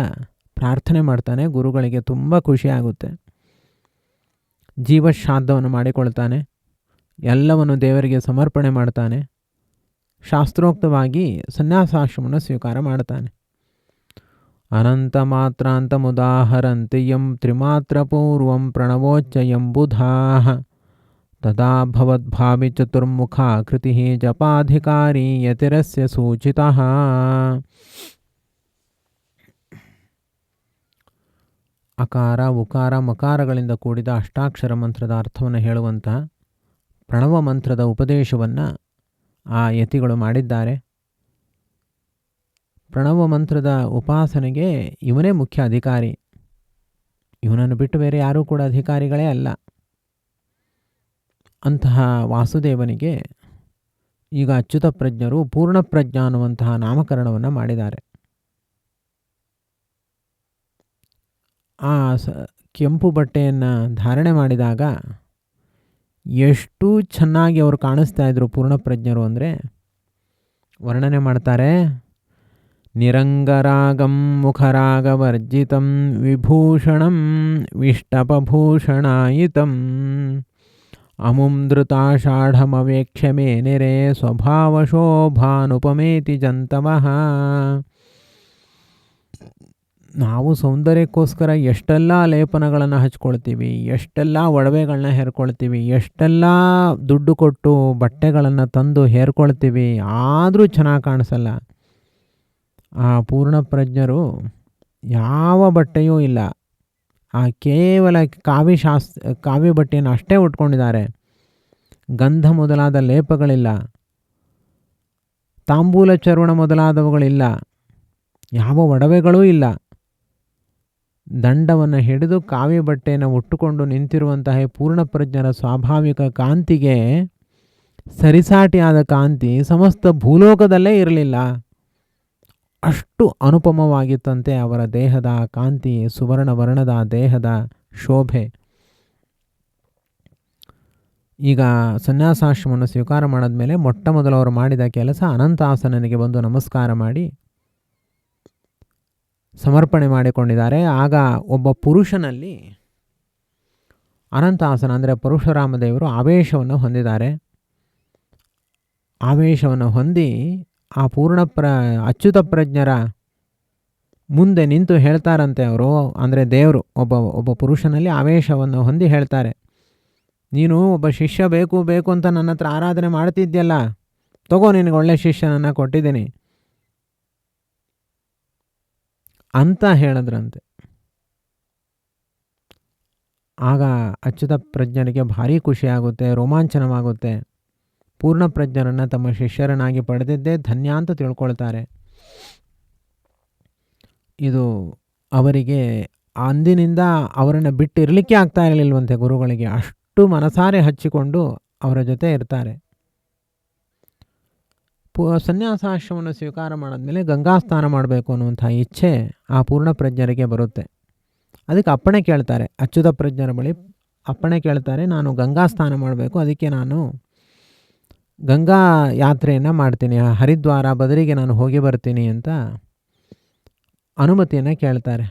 ಪ್ರಾರ್ಥನೆ ಮಾಡ್ತಾನೆ. ಗುರುಗಳಿಗೆ ತುಂಬ ಖುಷಿಯಾಗುತ್ತೆ. ಜೀವಶ್ರಾದ್ದವನ್ನು ಮಾಡಿಕೊಳ್ತಾನೆ. ಎಲ್ಲವನ್ನು ದೇವರಿಗೆ ಸಮರ್ಪಣೆ ಮಾಡ್ತಾನೆ. ಶಾಸ್ತ್ರೋಕ್ತವಾಗಿ ಸನ್ಯಾಸಾಶ್ರಮವನ್ನು ಸ್ವೀಕಾರ ಮಾಡ್ತಾನೆ. ಅನಂತ ಮಾತ್ರಾಂತ ಮುದಾಹರಂತಿ ಯಂ ತ್ರಿಮಾತ್ರ ಪೂರ್ವಂ ಪ್ರಣವೋಚ್ಚಯಂ ಬುಧಾಃ ತದಾ ಭವದ್ಭಾವಿ ಚತುರ್ಮುಖ ಕೃತಿ ಜಪಾಧಿಕಾರಿ ಯತಿರಸ್ಯ ಸೂಚಿತಃ. ಅಕಾರ ಉಕಾರ ಮಕಾರಗಳಿಂದ ಕೂಡಿದ ಅಷ್ಟಾಕ್ಷರ ಮಂತ್ರದ ಅರ್ಥವನ್ನು ಹೇಳುವಂತಹ ಪ್ರಣವ ಮಂತ್ರದ ಉಪದೇಶವನ್ನು ಆ ಯತಿಗಳು ಮಾಡಿದ್ದಾರೆ. ಪ್ರಣವ ಮಂತ್ರದ ಉಪಾಸನೆಗೆ ಇವನೇ ಮುಖ್ಯ ಅಧಿಕಾರಿ. ಇವನನ್ನು ಬಿಟ್ಟು ಬೇರೆ ಯಾರೂ ಕೂಡ ಅಧಿಕಾರಿಗಳೇ ಅಲ್ಲ. ಅಂತಹ ವಾಸುದೇವನಿಗೆ ಈಗ ಅಚ್ಯುತ ಪ್ರಜ್ಞರು ಪೂರ್ಣಪ್ರಜ್ಞ ಅನ್ನುವಂತಹ ನಾಮಕರಣವನ್ನು ಮಾಡಿದ್ದಾರೆ. ಆ ಕೆಂಪು ಬಟ್ಟೆಯನ್ನು ಧಾರಣೆ ಮಾಡಿದಾಗ ಎಷ್ಟು ಚೆನ್ನಾಗಿ ಅವರು ಕಾಣಿಸ್ತಾ ಇದ್ರು ಪೂರ್ಣಪ್ರಜ್ಞರು ಅಂದರೆ ವರ್ಣನೆ ಮಾಡ್ತಾರೆ. ನಿರಂಗರಾಗಂ ಮುಖರಾಗವರ್ಜಿತಂ ವಿಭೂಷಣಂ ವಿಷ್ಟಪಭೂಷಣಾಯಿತಂ ಅಮುಂ ಧೃತಾಷಾಢಮವೇಕ್ಷ್ಯ ಮೇನಿರೆ ಸ್ವಭಾವಶೋಭಾನುಪಮೇತಿ ಜಂತವಃ. ನಾವು ಸೌಂದರ್ಯಕ್ಕೋಸ್ಕರ ಎಷ್ಟೆಲ್ಲ ಲೇಪನಗಳನ್ನು ಹಚ್ಕೊಳ್ತೀವಿ, ಎಷ್ಟೆಲ್ಲ ಒಡವೆಗಳನ್ನ ಹೇರ್ಕೊಳ್ತೀವಿ, ಎಷ್ಟೆಲ್ಲ ದುಡ್ಡು ಕೊಟ್ಟು ಬಟ್ಟೆಗಳನ್ನು ತಂದು ಹೇರ್ಕೊಳ್ತೀವಿ, ಆದರೂ ಚೆನ್ನಾಗಿ ಕಾಣಿಸಲ್ಲ. ಆ ಪೂರ್ಣಪ್ರಜ್ಞರು ಯಾವ ಬಟ್ಟೆಯೂ ಇಲ್ಲ, ಆ ಕೇವಲ ಕಾವಿ ಬಟ್ಟೆಯನ್ನು ಅಷ್ಟೇ ಉಟ್ಕೊಂಡಿದ್ದಾರೆ. ಗಂಧ ಮೊದಲಾದ ಲೇಪಗಳಿಲ್ಲ, ತಾಂಬೂಲ ಚರ್ವಣ ಮೊದಲಾದವುಗಳಿಲ್ಲ, ಯಾವ ಒಡವೆಗಳೂ ಇಲ್ಲ. ದಂಡವನ್ನು ಹಿಡಿದು ಕಾವಿ ಬಟ್ಟೆಯನ್ನು ಉಟ್ಟುಕೊಂಡು ನಿಂತಿರುವಂತಹ ಪೂರ್ಣಪ್ರಜ್ಞರ ಸ್ವಾಭಾವಿಕ ಕಾಂತಿಗೆ ಸರಿಸಾಟಿಯಾದ ಕಾಂತಿ ಸಮಸ್ತ ಭೂಲೋಕದಲ್ಲೇ ಇರಲಿಲ್ಲ. ಅಷ್ಟು ಅನುಪಮವಾಗಿತ್ತಂತೆ ಅವರ ದೇಹದ ಕಾಂತಿ, ಸುವರ್ಣ ವರ್ಣದ ದೇಹದ ಶೋಭೆ. ಈಗ ಸನ್ಯಾಸಾಶ್ರಮವನ್ನು ಸ್ವೀಕಾರ ಮಾಡಿದ್ಮೇಲೆ ಮೊಟ್ಟ ಮೊದಲು ಅವರು ಮಾಡಿದ ಕೆಲಸ ಅನಂತಾಸನನಿಗೆ ಬಂದು ನಮಸ್ಕಾರ ಮಾಡಿ ಸಮರ್ಪಣೆ ಮಾಡಿಕೊಂಡಿದ್ದಾರೆ. ಆಗ ಒಬ್ಬ ಪುರುಷನಲ್ಲಿ ಅನಂತಾಸನ ಅಂದರೆ ಪರಶುರಾಮ ದೇವರು ಆವೇಶವನ್ನು ಹೊಂದಿದ್ದಾರೆ. ಆವೇಶವನ್ನು ಹೊಂದಿ ಆ ಅಚ್ಯುತ ಪ್ರಜ್ಞರ ಮುಂದೆ ನಿಂತು ಹೇಳ್ತಾರಂತೆ ಅವರು, ಅಂದರೆ ದೇವರು ಒಬ್ಬ ಪುರುಷನಲ್ಲಿ ಆವೇಶವನ್ನು ಹೊಂದಿ ಹೇಳ್ತಾರೆ, ನೀನು ಒಬ್ಬ ಶಿಷ್ಯ ಬೇಕು ಬೇಕು ಅಂತ ನನ್ನ ಹತ್ರ ಆರಾಧನೆ ಮಾಡ್ತಿದ್ಯಲ್ಲ, ತಗೋ ನಿನಗೆ ಒಳ್ಳೆ ಶಿಷ್ಯನನ್ನು ಕೊಟ್ಟಿದ್ದೀನಿ ಅಂತ ಹೇಳಿದ್ರಂತೆ. ಆಗ ಅಚ್ಯುತ ಪ್ರಜ್ಞರಿಗೆ ಭಾರಿ ಖುಷಿಯಾಗುತ್ತೆ, ರೋಮಾಂಚನವಾಗುತ್ತೆ. ಪೂರ್ಣ ಪ್ರಜ್ಞರನ್ನು ತಮ್ಮ ಶಿಷ್ಯರನ್ನಾಗಿ ಪಡೆದಿದ್ದೇ ಧನ್ಯ ಅಂತ ತಿಳ್ಕೊಳ್ತಾರೆ. ಇದು ಅವರಿಗೆ ಅಂದಿನಿಂದ ಅವರನ್ನು ಬಿಟ್ಟಿರಲಿಕ್ಕೆ ಆಗ್ತಾ ಇರಲಿಲ್ವಂತೆ ಗುರುಗಳಿಗೆ. ಅಷ್ಟು ಮನಸಾರೆ ಹಚ್ಚಿಕೊಂಡು ಅವರ ಜೊತೆ ಇರ್ತಾರೆ. ಸನ್ಯಾಸಾಶ್ರಮವನ್ನು ಸ್ವೀಕಾರ ಮಾಡಿದ್ಮೇಲೆ ಗಂಗಾ ಸ್ನಾನ ಮಾಡಬೇಕು ಅನ್ನುವಂಥ ಇಚ್ಛೆ ಆ ಪೂರ್ಣ ಪ್ರಜ್ಞರಿಗೆ ಬರುತ್ತೆ. ಅದಕ್ಕೆ ಅಪ್ಪಣೆ ಕೇಳ್ತಾರೆ, ಅಚ್ಯುತ ಪ್ರಜ್ಞರ ಬಳಿ ಅಪ್ಪಣೆ ಕೇಳ್ತಾರೆ, ನಾನು ಗಂಗಾ ಸ್ನಾನ ಮಾಡಬೇಕು, ಅದಕ್ಕೆ ನಾನು ಗಂಗಾ ಯಾತ್ರೆಯನ್ನು ಮಾಡ್ತೀನಿ, ಹರಿದ್ವಾರ ಬದರಿಗೆ ನಾನು ಹೋಗಿ ಬರ್ತೀನಿ ಅಂತ ಅನುಮತಿಯನ್ನು ಕೇಳ್ತಾರೆ.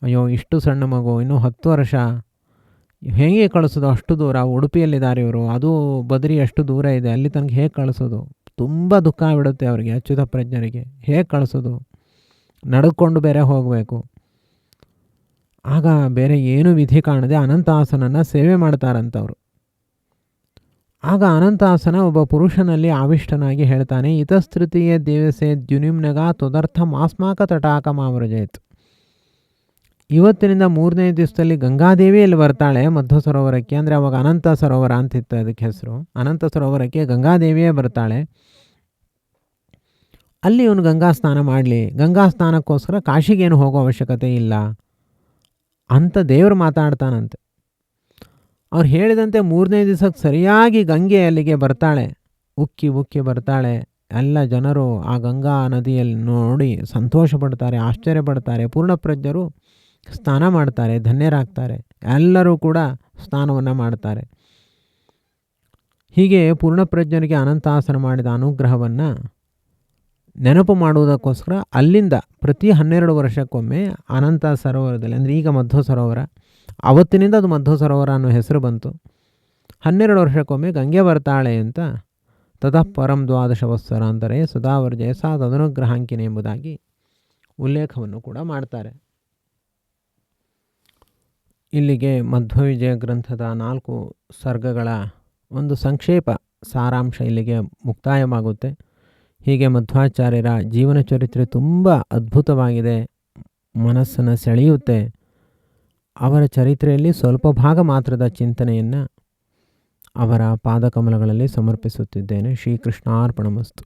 ಅಯ್ಯೋ, ಇಷ್ಟು ಸಣ್ಣ ಮಗು, ಇನ್ನೂ 10 ವರ್ಷ, ಹೇಗೆ ಕಳಿಸೋದು ಅಷ್ಟು ದೂರ? ಉಡುಪಿಯಲ್ಲಿದ್ದಾರೆ ಇವರು, ಅದು ಬದರಿ ಅಷ್ಟು ದೂರ ಇದೆ, ಅಲ್ಲಿ ತನಕ ಹೇಗೆ ಕಳಿಸೋದು? ತುಂಬ ದುಃಖ ಬಿಡುತ್ತೆ ಅವರಿಗೆ, ಅಚ್ಯುತ ಪ್ರಜ್ಞರಿಗೆ. ಹೇಗೆ ಕಳಿಸೋದು? ನಡೆದುಕೊಂಡು ಬೇರೆ ಹೋಗಬೇಕು. ಆಗ ಬೇರೆ ಏನು ವಿಧಿ ಕಾಣದೆ ಅನಂತಾಸನನ್ನು ಸೇವೆ ಮಾಡ್ತಾರಂತವರು. ಆಗ ಅನಂತಾಸನ ಒಬ್ಬ ಪುರುಷನಲ್ಲಿ ಆವಿಷ್ಟನಾಗಿ ಹೇಳ್ತಾನೆ, ಇತಸ್ತೃತೀಯ ದಿವಸೆ ದ್ಯುನಿಮ್ನಗ ತದರ್ಥ ಮಾಸ್ಮಾಕ ತಟಾಕ ಮಾವೃಜೇತ್. ಇವತ್ತಿನಿಂದ 3ನೇ ದಿವಸದಲ್ಲಿ ಗಂಗಾದೇವಿಯಲ್ಲಿ ಬರ್ತಾಳೆ ಮಧ್ವ ಸರೋವರಕ್ಕೆ. ಅಂದರೆ ಅವಾಗ ಅನಂತ ಸರೋವರ ಅಂತಿತ್ತು ಅದಕ್ಕೆ ಹೆಸರು. ಅನಂತ ಸರೋವರಕ್ಕೆ ಗಂಗಾದೇವಿಯೇ ಬರ್ತಾಳೆ. ಅಲ್ಲಿ ಇವನು ಗಂಗಾ ಸ್ನಾನ ಮಾಡಲಿ, ಗಂಗಾ ಸ್ನಾನಕ್ಕೋಸ್ಕರ ಕಾಶಿಗೇನು ಹೋಗೋ ಅವಶ್ಯಕತೆ ಇಲ್ಲ ಅಂತ ದೇವರು ಮಾತಾಡ್ತಾನಂತೆ. ಅವ್ರು ಹೇಳಿದಂತೆ 3ನೇ ದಿವಸಕ್ಕೆ ಸರಿಯಾಗಿ ಗಂಗೆ ಅಲ್ಲಿಗೆ ಬರ್ತಾಳೆ, ಉಕ್ಕಿ ಉಕ್ಕಿ ಬರ್ತಾಳೆ. ಎಲ್ಲ ಜನರು ಆ ಗಂಗಾ ನದಿಯಲ್ಲಿ ನೋಡಿ ಸಂತೋಷ ಪಡ್ತಾರೆ, ಆಶ್ಚರ್ಯ ಪಡ್ತಾರೆ. ಪೂರ್ಣಪ್ರಜ್ಞರು ಸ್ನಾನ ಮಾಡ್ತಾರೆ, ಧನ್ಯರಾಗ್ತಾರೆ. ಎಲ್ಲರೂ ಕೂಡ ಸ್ನಾನವನ್ನು ಮಾಡ್ತಾರೆ. ಹೀಗೆ ಪೂರ್ಣಪ್ರಜ್ಞರಿಗೆ ಅನಂತಾಸನ ಮಾಡಿದ ಅನುಗ್ರಹವನ್ನು ನೆನಪು ಮಾಡುವುದಕ್ಕೋಸ್ಕರ ಅಲ್ಲಿಂದ ಪ್ರತಿ 12 ವರ್ಷಕ್ಕೊಮ್ಮೆ ಅನಂತ ಸರೋವರದಲ್ಲಿ, ಅಂದರೆ ಈಗ ಮಧ್ವ ಸರೋವರ, ಅವತ್ತಿನಿಂದ ಅದು ಮಧ್ವ ಸರೋವರ ಅನ್ನೋ ಹೆಸರು ಬಂತು. 12 ವರ್ಷಕ್ಕೊಮ್ಮೆ ಗಂಗೆ ಬರ್ತಾಳೆ ಅಂತ ತತಃ ಪರಂ 12 ವತ್ಸರಾಂತರೇ ಸದಾವರ್ಜಯ ಸಾ ತದನುಗ್ರಹಾಂಕಿನಿ ಎಂಬುದಾಗಿ ಉಲ್ಲೇಖವನ್ನು ಕೂಡ ಮಾಡ್ತಾರೆ. ಇಲ್ಲಿಗೆ ಮಧ್ವವಿಜಯ ಗ್ರಂಥದ 4 ಸರ್ಗಗಳ ಒಂದು ಸಂಕ್ಷೇಪ ಸಾರಾಂಶ ಇಲ್ಲಿಗೆ ಮುಕ್ತಾಯವಾಗುತ್ತೆ. ಹೀಗೆ ಮಧ್ವಾಚಾರ್ಯರ ಜೀವನ ಚರಿತ್ರೆ ತುಂಬ ಅದ್ಭುತವಾಗಿದೆ, ಮನಸ್ಸನ್ನು ಸೆಳೆಯುತ್ತೆ. ಅವರ ಚರಿತ್ರೆಯಲ್ಲಿ ಸ್ವಲ್ಪ ಭಾಗ ಮಾತ್ರದ ಚಿಂತನೆಯನ್ನು ಅವರ ಪಾದಕಮಲಗಳಲ್ಲಿ ಸಮರ್ಪಿಸುತ್ತಿದ್ದೇನೆ. ಶ್ರೀಕೃಷ್ಣಾರ್ಪಣಮಸ್ತು.